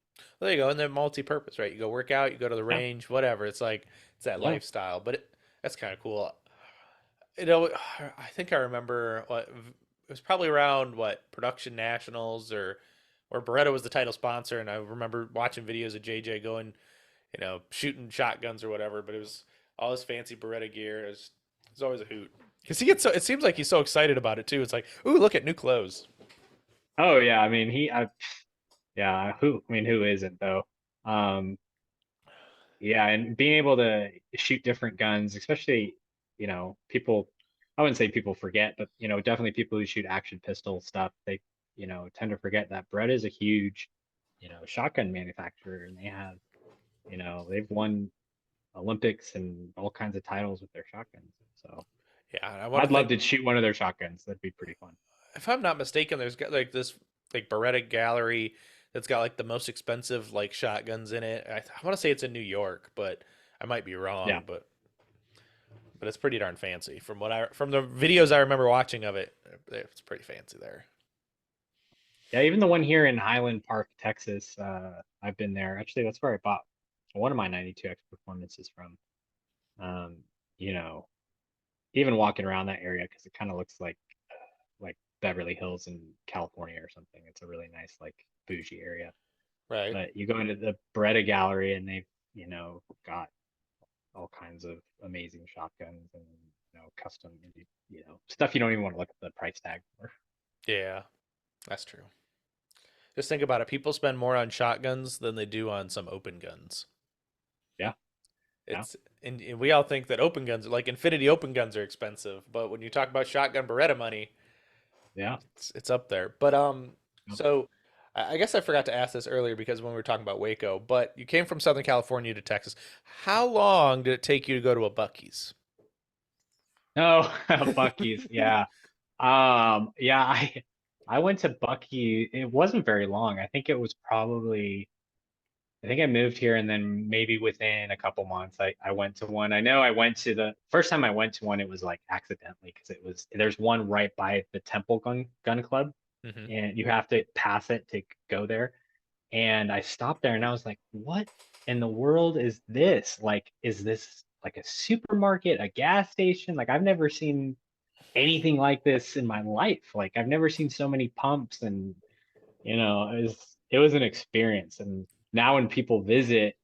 Well, there you go. And they're multi-purpose, right? You go work out, you go to the Yeah, range, whatever. It's like it's that yeah. lifestyle, but that's kind of cool. I think I remember what it was probably around what Production Nationals or Beretta was the title sponsor, and I remember watching videos of JJ going, shooting shotguns or whatever. But it was all this fancy Beretta gear. It was always a hoot because he gets so. It seems like he's so excited about it too. It's like, ooh, look at new clothes. Oh yeah, I mean yeah, who isn't though? Um, Yeah, and being able to shoot different guns, especially, people, I wouldn't say people forget, but definitely people who shoot action pistol stuff, they, tend to forget that Brett is a huge, shotgun manufacturer, and they've won Olympics and all kinds of titles with their shotguns. So Yeah, I want to I'd love think. to shoot one of their shotguns. That'd be pretty fun. If I'm not mistaken, there's got like this like Beretta gallery that's got like the most expensive like shotguns in it. I want to say it's in New York, but I might be Yeah. wrong. But it's pretty darn fancy from what I from the videos I remember watching of it. It's pretty fancy there. Yeah, even the one here in Highland Park, Texas, I've been there. Actually, that's where I bought one of my 92X performances from. Um, you know, even walking around that area because it kind of looks like Beverly Hills in California or something. It's a really nice like bougie area. Right. But you go into the Beretta gallery and they've, got all kinds of amazing shotguns and custom, stuff you don't even want to look at the price tag for. Yeah, that's true. Just think about it. People spend more on shotguns than they do on some open guns. Yeah, yeah, It's and we all think that open guns, like Infinity open guns, are expensive, but when you talk about shotgun Beretta money, yeah. it's up there. But Yep. so I guess I forgot to ask this earlier because when we were talking about Waco, but you came from Southern California to Texas. How long did it take you to go to a Bucky's? No, Bucky's. Yeah. Yeah, I went to Bucky. It wasn't very long. I think it was probably I think I moved here and then maybe within a couple months I went to one. I know I went to the first time I went to one, it was like accidentally because there's one right by the Temple gun club Hmm. and you have to pass it to go there. And I stopped there and I was like, what in the world is this? Like, is this like a supermarket, a gas station? Like I've never seen anything like this in my life. Like I've never seen so many pumps and it was an experience. And now when people visit,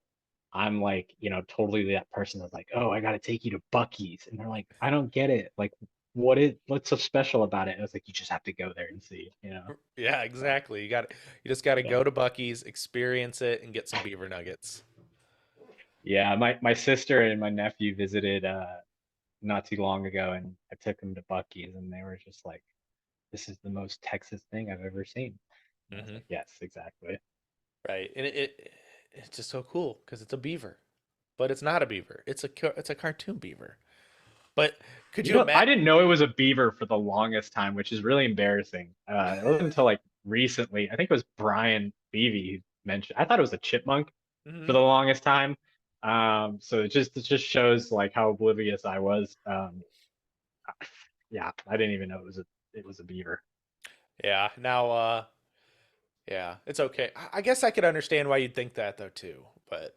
I'm like, totally that person that's like, oh, I gotta take you to Bucky's. And they're like, I don't get it. Like, what's so special about it? And I was like, you just have to go there and see. Yeah, So exactly. You just got to yeah. go to Bucky's, experience it, and get some beaver nuggets. Yeah, my sister and my nephew visited not too long ago and I took them to Bucky's and they were just like, this is the most Texas thing I've ever seen. And I was Hmm. like, yes, exactly. Right, and it's just so cool because it's a beaver, but it's not a beaver. It's a cartoon beaver. But could you I imagine? didn't know it was a beaver for the longest time, which is really embarrassing. It wasn't until like recently, I think it was Brian Levy who mentioned, I thought it was a chipmunk for Hmm. the longest time. So it just shows like how oblivious I was. Yeah, I didn't even know it was a beaver. Yeah. Now, yeah, it's okay. I guess I could understand why you'd think that though too, but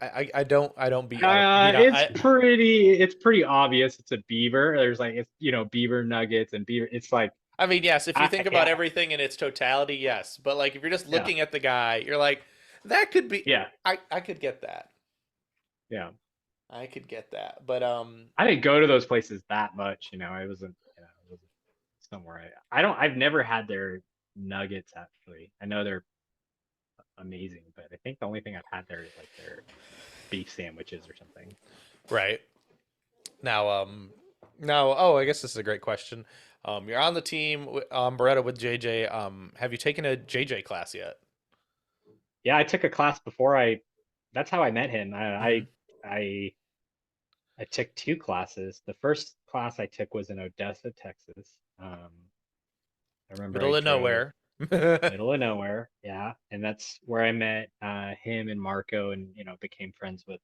I don't beat other beat out. It's pretty obvious it's a beaver. There's like it's beaver nuggets and beaver. It's like I mean, yes, if you think about yeah, everything in its totality, yes. But like if you're just yeah, looking at the guy, you're like, that could be. yeah, I could get that. yeah. I could get that. But I didn't go to those places that much. I wasn't it wasn't somewhere I've never had their nuggets actually. I know they're amazing, but I think the only thing I've had there is like their beef sandwiches or something. right now, oh, I guess this is a great question. You're on the team, Beretta with JJ. Have you taken a JJ class yet? Yeah, I took a class before I. That's how I met him. Hmm. I I took two classes. The first class I took was in Odessa, Texas. I remember I Middle of drove nowhere. middle of nowhere, yeah, and that's where I met him and Marco, and became friends with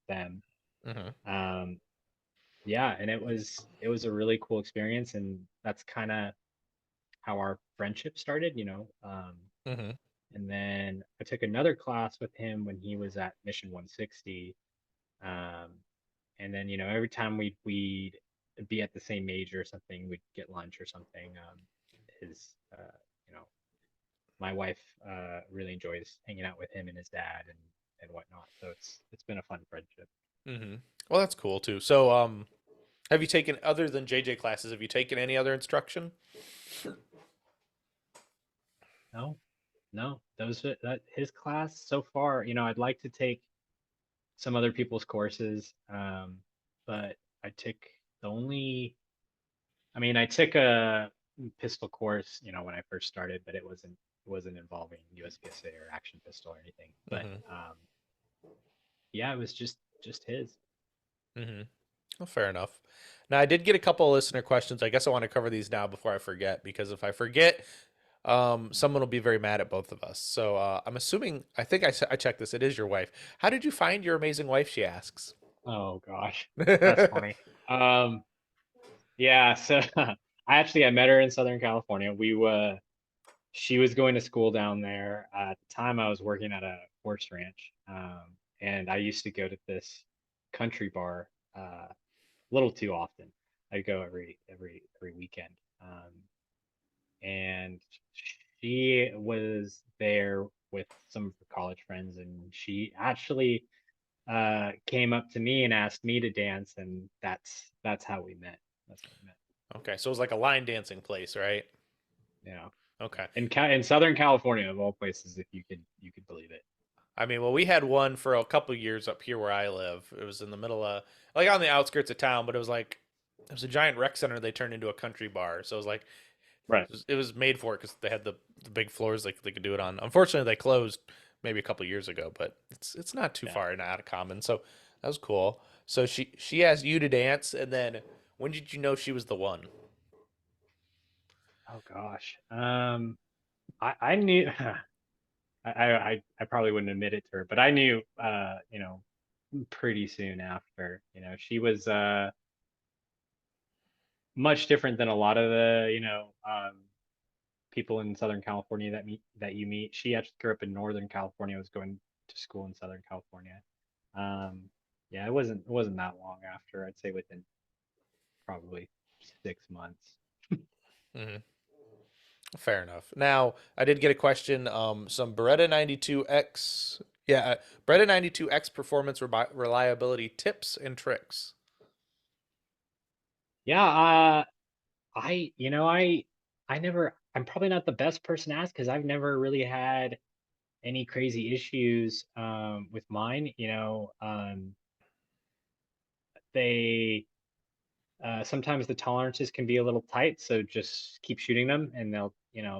them. Hmm. Um, yeah, and it was a really cool experience, and that's kind of how our friendship started. Hmm. And then I took another class with him when he was at Mission 160. Um, and then every time we'd be at the same major or something, we'd get lunch or something. His you know my wife really enjoys hanging out with him and his dad and whatnot. So it's been a fun friendship. Hmm. Well, that's cool too. So, have you taken other than JJ classes? Have you taken any other instruction? No, no, those that his class so far, I'd like to take some other people's courses, but I took the only, I mean, I took a pistol course, when I first started, but it wasn't involving USPSA or action pistol or anything. But Mm-hmm. yeah, it was just his. Mm-hmm. Well, fair enough. Now, I did get a couple of listener questions. I guess I want to cover these now before I forget, because if I forget, someone will be very mad at both of us. So I'm assuming, I think I checked this. It is your wife. How did you find your amazing wife? She asks. Oh gosh, that's funny. Um, yeah, so I met her in Southern California. She was going to school down there. At the time, I was working at a horse ranch, and I used to go to this country bar a little too often. I'd go every weekend, and she was there with some of her college friends, and she actually came up to me and asked me to dance, and that's how we met. That's how we met. Okay, so it was like a line dancing place, right? You know, Okay. in Southern California, of all places, if you could believe it. I mean, well, we had one for a couple years up here where I live. It was in the middle of, like, on the outskirts of town, but it was a giant rec center they turned into a country bar. So it was like, Right. it was made for it because they had the big floors they could do it on. Unfortunately, they closed maybe a couple years ago, but it's not too Yeah. far and out of common. So that was cool. So she asked you to dance, and then when did you know she was the one? Oh gosh. I knew I probably wouldn't admit it to her, but I knew pretty soon after. She was much different than a lot of the, people in Southern California that you meet. She actually grew up in Northern California, was going to school in Southern California. Um, yeah, it wasn't that long after. I'd say within probably 6 months. Hmm. Fair enough. Now, I did get a question. Some Beretta 92X, yeah, Beretta 92X performance reliability tips and tricks. Yeah, I'm probably not the best person to ask because I've never really had any crazy issues with mine. They sometimes the tolerances can be a little tight, so just keep shooting them, and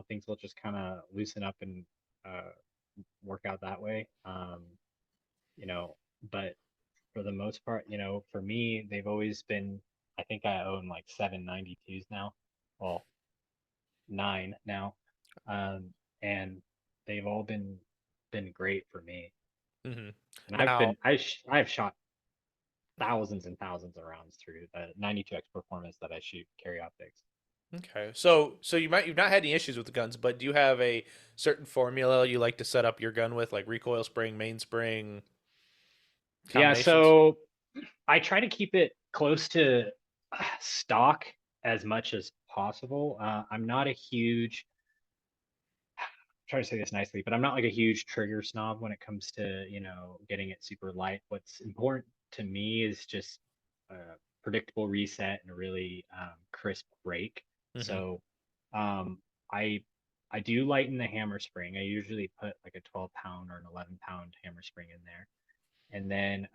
things will just kind of loosen up and uh, work out that way. You know, but for the most part, for me, they've always been. I think I own like 792s now. Well, nine now, um, and they've all been great for me. Hmm. And Now, I've shot thousands and thousands of rounds through the 92X performance that I shoot carry optics. okay, so you've not had any issues with the guns, but do you have a certain formula you like to set up your gun with, like recoil spring, mainspring Yeah, combinations? so I try to keep it close to stock as much as possible. I'm not a huge try to say this nicely, but I'm not like a huge trigger snob when it comes to, getting it super light. What's important to me is just a predictable reset and a really crisp break. Hmm. So um, I I do lighten the hammer spring. I usually put like a 12 pound or an 11-pound hammer spring in there. And then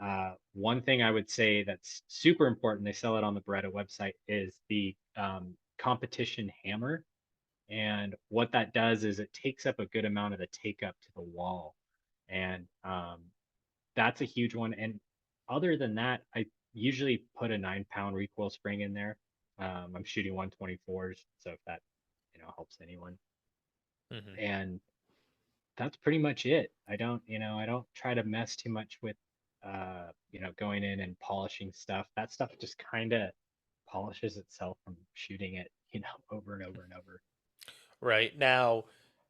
one thing I would say that's super important, they sell it on the Beretta website, is the competition hammer. And what that does is it takes up a good amount of the take up to the wall. And that's a huge one. And other than that, I usually put a 9-pound recoil spring in there. I'm shooting 124s, so if that, helps anyone. Hmm. And that's pretty much it. I don't try to mess too much with, going in and polishing stuff. That stuff just kind of polishes itself from shooting it, over and over and over. Right now,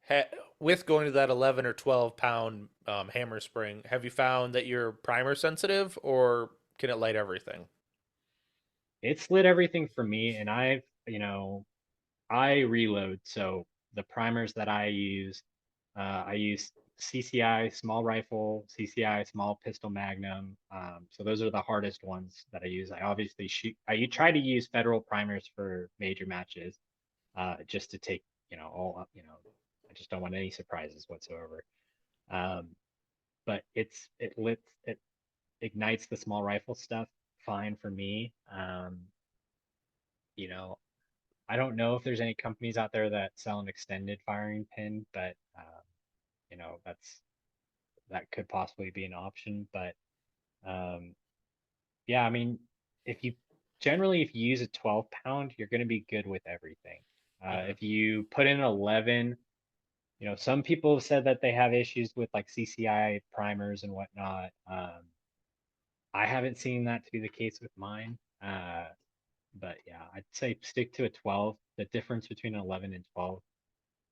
ha- with going to that 11 or 12 pound hammer spring, have you found that you're primer sensitive, or can it light everything? It's lit everything for me, and I reload. So the primers that I use CCI small rifle, CCI small pistol magnum. So those are the hardest ones that I use. I obviously shoot. I try to use federal primers for major matches, just to take all up, I just don't want any surprises whatsoever. Um, but it ignites the small rifle stuff fine for me. You know, I don't know if there's any companies out there that sell an extended firing pin, but you know, that could possibly be an option. But um, yeah, I mean, if you if you use a 12 pound, you're going to be good with everything. Hmm. If you put in an 11, you know, some people have said that they have issues with like CCI primers and whatnot. I haven't seen that to be the case with mine. But yeah, I'd say stick to a 12. The difference between an 11 and 12,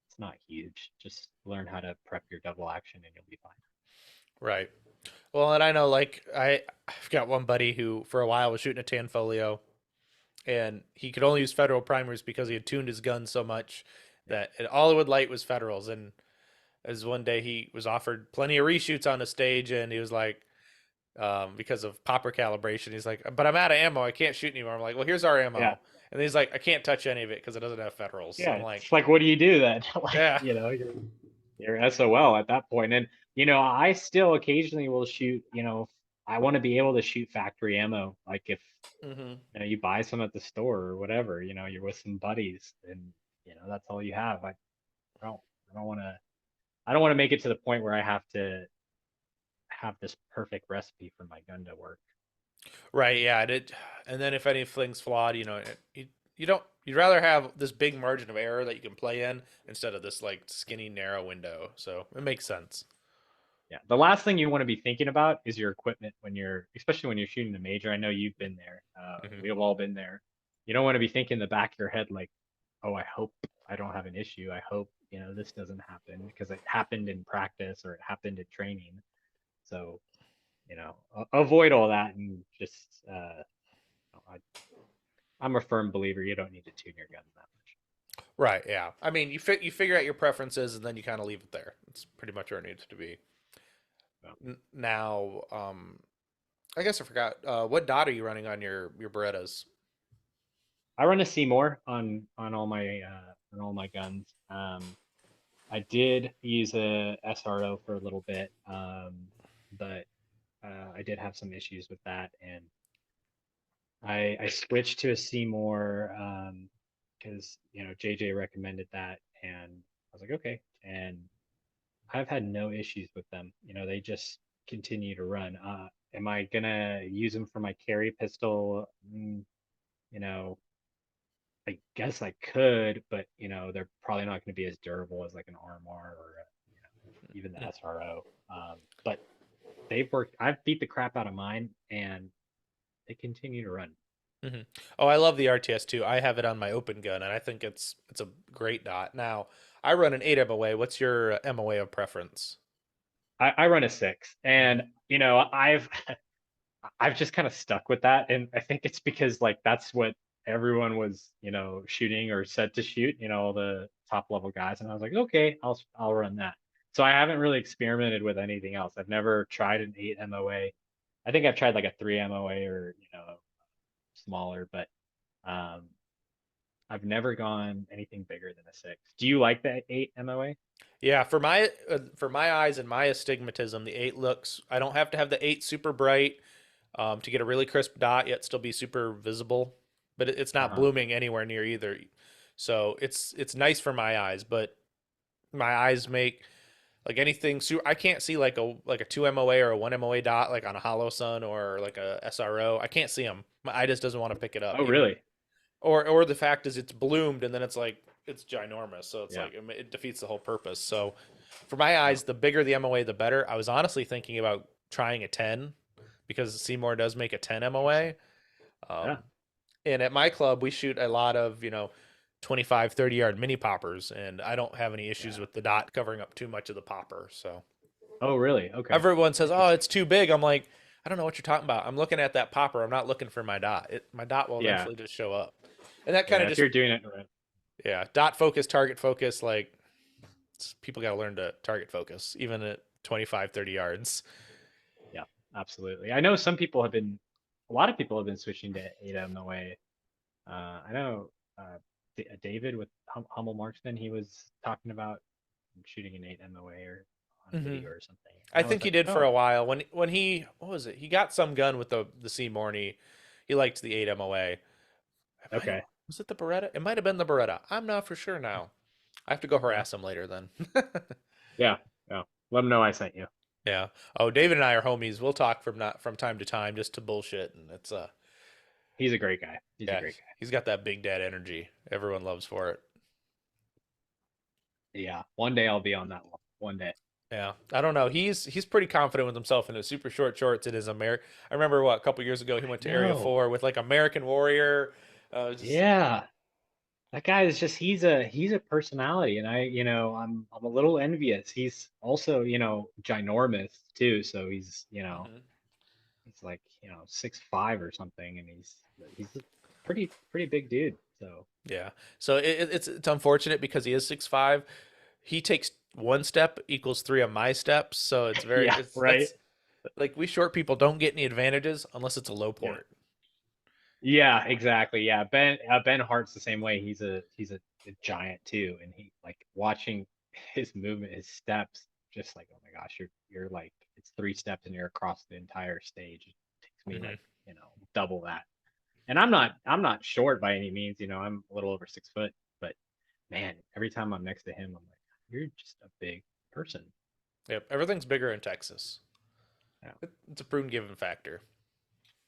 it's not huge. Just learn how to prep your double action and you'll be fine. Right. Well, and I know like I've got one buddy who for a while was shooting a Tanfolio, and he could only use federal primers because he had tuned his gun so much Yeah. that all it would light was federals. And as one day he was offered plenty of reshoots on the stage, and he was like, because of popper calibration, he's like, "But I'm out of ammo. I can't shoot anymore." I'm like, "Well, here's our Yeah. ammo," and he's like, "I can't touch any of it because it doesn't have federals." So Yeah. I'm like, It's like, what do you do then? Like, "Yeah, you know, you're SOL at that point. And, you know, I still occasionally will shoot, you know, I want to be able to shoot factory ammo. Like if, mm-hmm. you know, you buy some at the store or whatever, you know, you're with some buddies and, you know, that's all you have. Don't, I don't want to, I don't want to make it to the point where I have to have this perfect recipe for my gun to work. Right, yeah." And then if anything's flawed, you don't. You'd rather have this big margin of error that you can play in instead of this like skinny narrow window. So it makes sense. Yeah. The last thing you want to be thinking about is your equipment when especially when you're shooting the major. I know you've been there. Hmm. We've all been there. You don't want to be thinking in the back of your head like, oh, I hope I don't have an issue. I hope, you know, this doesn't happen because it happened in practice or it happened in training. So, you know, avoid all that and just, I'm a firm believer you don't need to tune your gun that much. Right, yeah. I mean, you figure out your preferences and then you kind of leave it there. It's pretty much where it needs to be. So, Now, I guess I forgot. What dot are you running on your Berettas? I run a Seymour on all my guns. I did use a SRO for a little bit, but I did have some issues with that, and I switched to a Seymour because you know JJ recommended that, and I was like okay, and I've had no issues with them. You know, they just continue to run. Am I gonna use them for my carry pistol? You know, I guess I could, but you know, they're probably not going to be as durable as like an RMR or you know, even the SRO. But they've worked. I've beat the crap out of mine, and they continue to run. Mm-hmm. Oh, I love the RTS too. I have it on my open gun, and I think it's a great dot. Now, I run an 8 MOA. What's your MOA of preference? I run a six, Mm-hmm. and you know, I've just kind of stuck with that, and I think it's because like that's what everyone was, you know, shooting or said to shoot, you know, all the top level guys, and I was like, okay, I'll run that. So I haven't really experimented with anything else. I've never tried an 8 MOA. I think I've tried like a 3 MOA or, you know, smaller, but um I've never gone anything bigger than a 6. Do you like the 8 MOA? Yeah, for my eyes and my astigmatism, the 8 looks. I don't have to have the 8 super bright to get a really crisp dot yet still be super visible, but it's not Uh-huh. blooming anywhere near either. So it's nice for my eyes, but my eyes make like anything. I can't see like a 2 MOA or a 1 MOA dot like on a hollow sun or like a SRO. I can't see them. My eye just doesn't want to pick it up Oh, even. really? Or the fact is it's bloomed and then it's like it's ginormous, so it's Yeah. like it defeats the whole purpose. So for my Oh, eyes, the bigger the MOA, the better. I was honestly thinking about trying a 10 because Seymour does make a 10 interesting. MOA. Yeah. Um, and at my club, we shoot a lot of 25, 30 yard mini poppers, and I don't have any issues Yeah. with the dot covering up too much of the popper. So Oh, really? Okay. everyone says, "Oh, Interesting. it's too big." I'm like, I don't know what you're talking about. I'm looking at that popper. I'm not looking for my dot. My dot will Yeah. eventually just show up, and that kind Yeah. of If just you're doing it right. yeah, dot focus, target focus. Like people got to learn to target focus, even at 25, 30 yards. Yeah, absolutely. I know a lot of people have been switching to 8M the way. I know David with Hummel Marksman, he was talking about I'm shooting an 8 MOA or on a Hmm. video or something. And I I was think he like, did for oh, a while when he what was it? He got some gun with the Seymour. And he liked the 8 MOA. okay, Was it the Beretta? It might have been the Beretta. I'm not for sure now. I have to go yeah, harass him later then. yeah, yeah. Let him know I sent you. Yeah. Oh, David and I are homies. We'll talk from time to time just to bullshit, and it's He's a great guy. He's a yeah, great guy. he's got that big dad energy. Everyone loves for it. Yeah, one day I'll be on that level. One day. Yeah, I don't know. He's pretty confident with himself in his super short shorts. It is American. I remember a couple years ago he went to Area No. 4 with like American Warrior. Just Yeah. That guy is just he's a personality and I'm a little envious. He's also, ginormous too, so mhm. he's like, 6'5" or something and he's a pretty big dude. So, Yeah. So it's unfortunate because he is 6'5". He takes one step equals three of my steps. So it's very yeah, it's right? that's like we short people don't get any advantages unless it's a low Yeah. port. Yeah, exactly. Yeah, Ben Hart's the same way. He's a giant too, and he like watching his movement, his steps, just like, oh my gosh, you're like it's 3 steps and you're across the entire stage. It takes me Hmm. like, double that. And I'm not short by any means, I'm a little over 6 foot, but man, every time I'm next to him, I'm like, you're just a big person. Yep. Everything's bigger in Texas. Yeah. It's a prune given factor.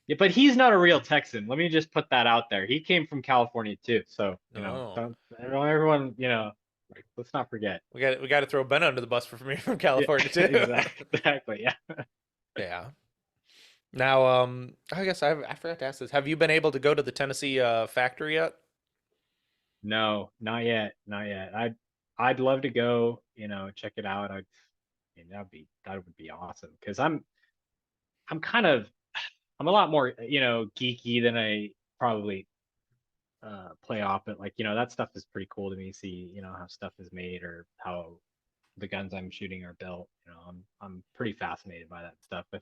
Yeah, but he's not a real Texan. Let me just put that out there. He came from California too. So, No. don't everyone, like, let's not forget. We got to throw Ben under the bus for me from Yeah, California too. exactly. Yeah. Yeah. Now, I guess I forgot to ask this. Have you been able to go to the Tennessee factory yet? No, not yet. Not yet. I'd love to go, check it out. That would be awesome because I'm kind of I'm a lot more, geeky than I probably play off, but like, that stuff is pretty cool to me. See, how stuff is made or how the guns I'm shooting are built. I'm pretty fascinated by that stuff. If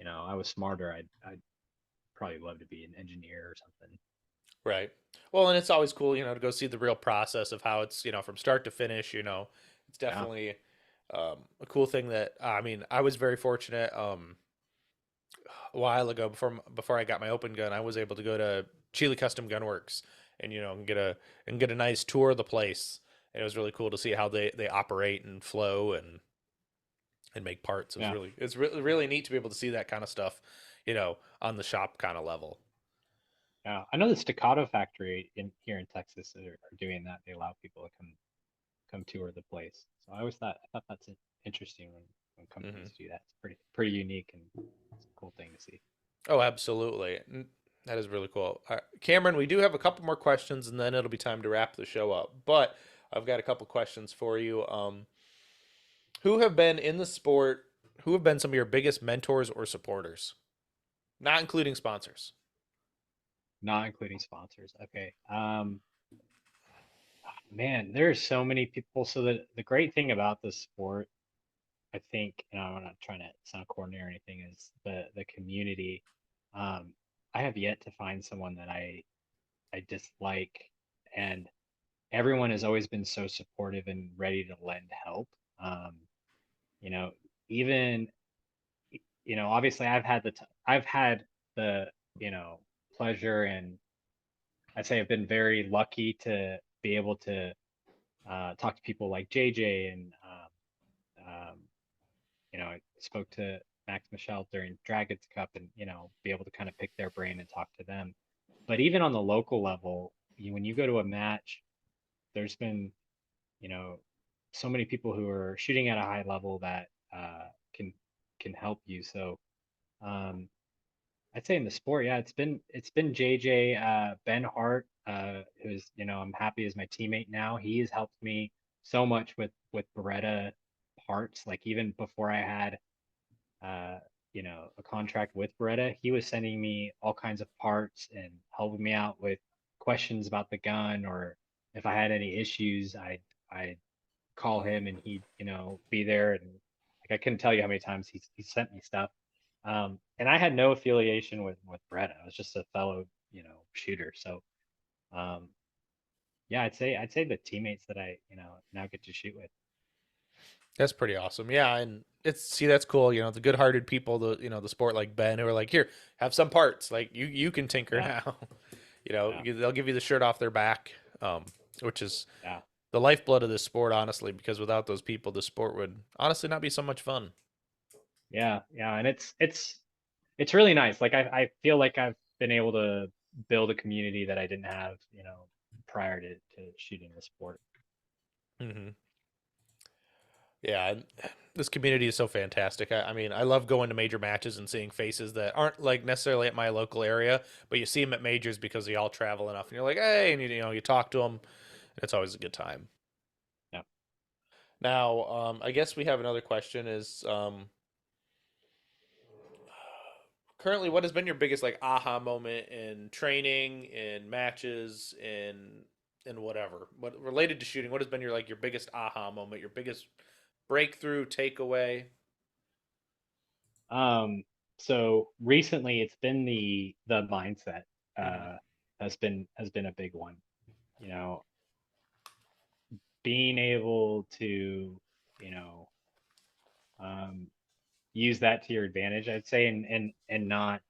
I was smarter, I'd probably love to be an engineer or something. Right. Well, and it's always cool, to go see the real process of how it's, from start to finish. It's Yeah, definitely a cool thing that I mean, I was very fortunate. A while ago before I got my open gun, I was able to go to Chile Custom Gun Works and and get a nice tour of the place. And it was really cool to see how they operate and flow and make parts. yeah, It's really neat to be able to see that kind of stuff, on the shop kind of level. yeah. I know the Staccato factory in here in Texas are doing that. They allow people to come tour the place. So I thought that's interesting when Hmm. companies do that. It's pretty unique and it's a cool thing to see. Oh, absolutely. That is really cool. Cameron, we do have a couple more questions, and then it'll be time to wrap the show up. But I've got a couple questions for you. Who have been in the sport? Who have been some of your biggest mentors or supporters, not including sponsors? Not including sponsors. Okay. Man, there's so many people. So the great thing about this sport, I think, I'm not trying to sound corny or anything, is the community. Um, I have yet to find someone that I dislike, and everyone has always been so supportive and ready to lend help. Um, you know, even obviously I've had the pleasure and I'd say I've been very lucky to be able to talk to people like JJ and I spoke to Max Michel during Dragons Cup and, be able to kind of pick their brain and talk to them. But even on the local level, when you go to a match, there's been, you know, so many people who are shooting at a high level that can help you. So um, I'd say in the sport, yeah, it's been JJ, Ben Hart, who's I'm happy is my teammate now. He has helped me so much with Beretta parts. Like even before I had uh, a contract with Beretta, he was sending me all kinds of parts and helping me out with questions about the gun, or if I had any issues, I'd call him and he'd, be there. And like I couldn't tell you how many times he sent me stuff. And I had no affiliation with Beretta. I was just a fellow, shooter. So um, yeah, I'd say the teammates that I, now get to shoot with. That's pretty awesome. Yeah, and it's see that's cool. The good-hearted people, the sport like Ben, who are like, here, have some parts. Like you can tinker Yeah, now. yeah, They'll give you the shirt off their back, which is yeah, the lifeblood of this sport, honestly. Because without those people, the sport would honestly not be so much fun. yeah, yeah. And it's really nice. Like I feel like I've been able to build a community that I didn't have, prior to shooting the sport. Hmm. Yeah, and this community is so fantastic. I mean, I love going to major matches and seeing faces that aren't like necessarily at my local area, but you see them at majors because they all travel enough, and you're like, hey, and you talk to them. It's always a good time. Yeah. Now, I guess we have another question: is currently what has been your biggest like aha moment in training, in matches, in whatever, what related to shooting? What has been your biggest aha moment, your biggest breakthrough takeaway? Um, so recently it's been the mindset Hmm. uh has been a big one. You know, being able to, you know, um use that to your advantage, I'd say, and not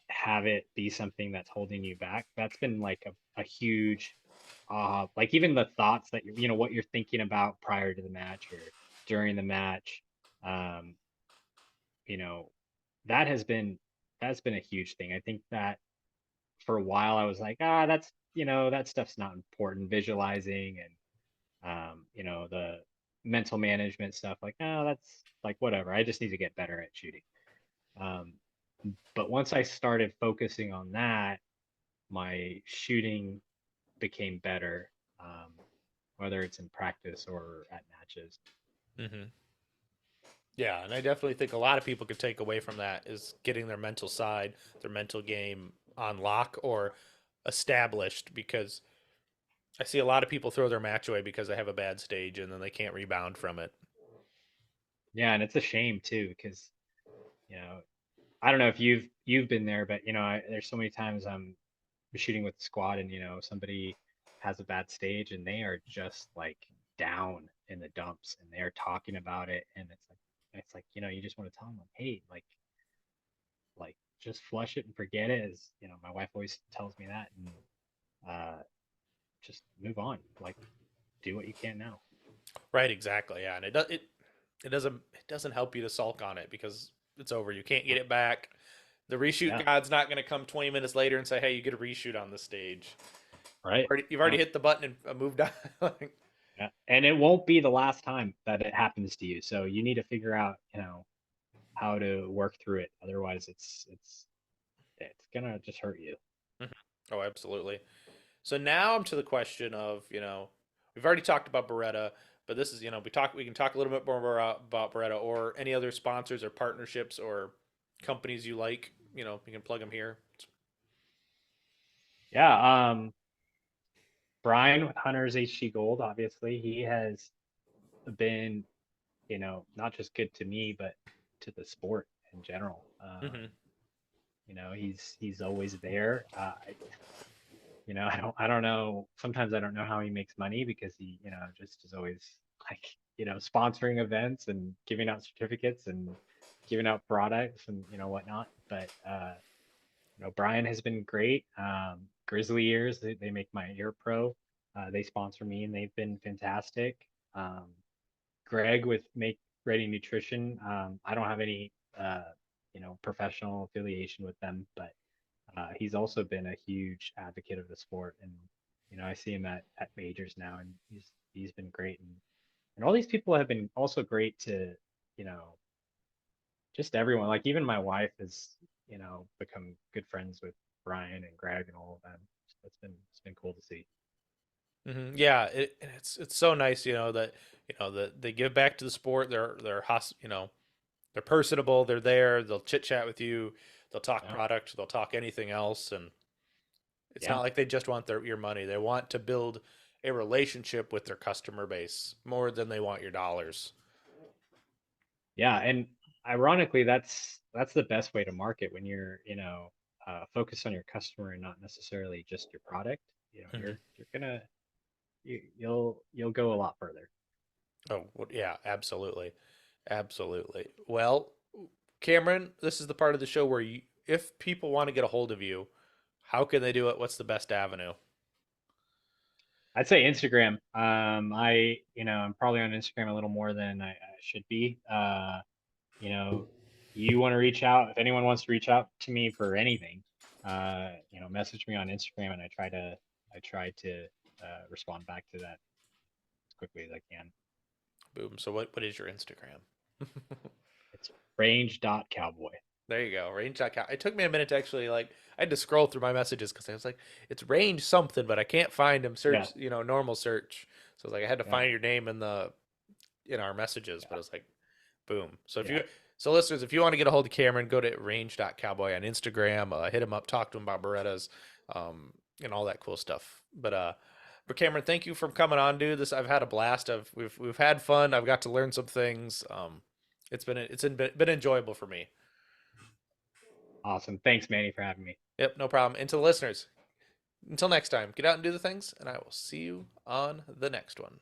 have it be something that's holding you back. That's been like a huge like even the thoughts that what you're thinking about prior to the match or during the match. Um, you know, that has been that's been a huge thing. I think that for a while I was like, that's that stuff's not important. Visualizing and the mental management stuff, like, oh, that's like whatever. I just need to get better at shooting. Um, but once I started focusing on that, my shooting became better, um, whether it's in practice or at matches. Hmm. Yeah, and I definitely think a lot of people could take away from that is getting their mental side, their mental game on lock or established, because I see a lot of people throw their match away because they have a bad stage and then they can't rebound from it. Yeah, and it's a shame too, because you know, I don't know if you've been there, but there's so many times I'm shooting with the squad and somebody has a bad stage and they are just like down in the dumps and they're talking about it and it's like you just want to tell them like, hey, like just flush it and forget it, as my wife always tells me that, and uh just move on, like do what you can now. Right, exactly. Yeah, and it doesn't help you to sulk on it because it's over. You can't get No. it back. The reshoot Yeah, god's not going to come 20 minutes later and say, "Hey, you get a reshoot on the stage." right. You've already Yeah, hit the button and moved on. yeah, and it won't be the last time that it happens to you, so you need to figure out how to work through it, otherwise it's gonna just hurt you. Mhm. Oh, absolutely. So now I'm to the question of, we've already talked about Beretta, but this is, we can talk a little bit more about Beretta or any other sponsors or partnerships or companies you like. You can plug them here. Yeah, Brian with Hunter's HG Gold, obviously, he has been, not just good to me, but to the sport in general. Hmm. He's always there. I don't know. Sometimes I don't know how he makes money because he, just is always like, sponsoring events and giving out certificates and giving out products and whatnot. But Brian has been great. Grizzly Ears, they make my ear pro. They sponsor me and they've been fantastic. Um, Greg with Make Ready Nutrition. I don't have any, professional affiliation with them, but he's also been a huge advocate of the sport. And I see him at majors now, and he's been great. And all these people have been also great to, you know, just everyone. Like even my wife has, become good friends with Brian and Greg and all of them. So it's been cool to see. Hmm. Yeah, and it's so nice, that that they give back to the sport. They're personable. They're there. They'll chit chat with you. They'll talk Yeah, product. They'll talk anything else, and it's not yeah, like they just want your money. They want to build a relationship with their customer base more than they want your dollars. yeah. And ironically, that's the best way to market when you're, focused on your customer and not necessarily just your product. Hmm. You're gonna you'll go a lot further. Oh, yeah, absolutely. Absolutely. Well, Cameron, this is the part of the show where if people want to get a hold of you, how can they do it? What's the best avenue? I'd say Instagram. I'm probably on Instagram a little more than I should be. You know, you want to reach out, if anyone wants to reach out to me for anything, message me on Instagram and I try to respond back to that as quickly as I can. Boom. So what is your Instagram? It's range.cowboy. There you go. Range.com. It took me a minute to actually like I had to scroll through my messages because I was like, it's range something, but I can't find him. Yeah, Search, normal search. So I was like, I had to yeah, find your name in our messages, but yeah, it was like, boom. So yeah. listeners, if you want to get a hold of Cameron, go to range.cowboy on Instagram, hit him up, talk to him about Berettas, and all that cool stuff. But Cameron, thank you for coming on, dude. I've had a blast. We've had fun. I've got to learn some things. It's been enjoyable for me. Awesome. Thanks, Manny, for having me. Yep, no problem. And to the listeners, until next time, get out and do the things, and I will see you on the next one.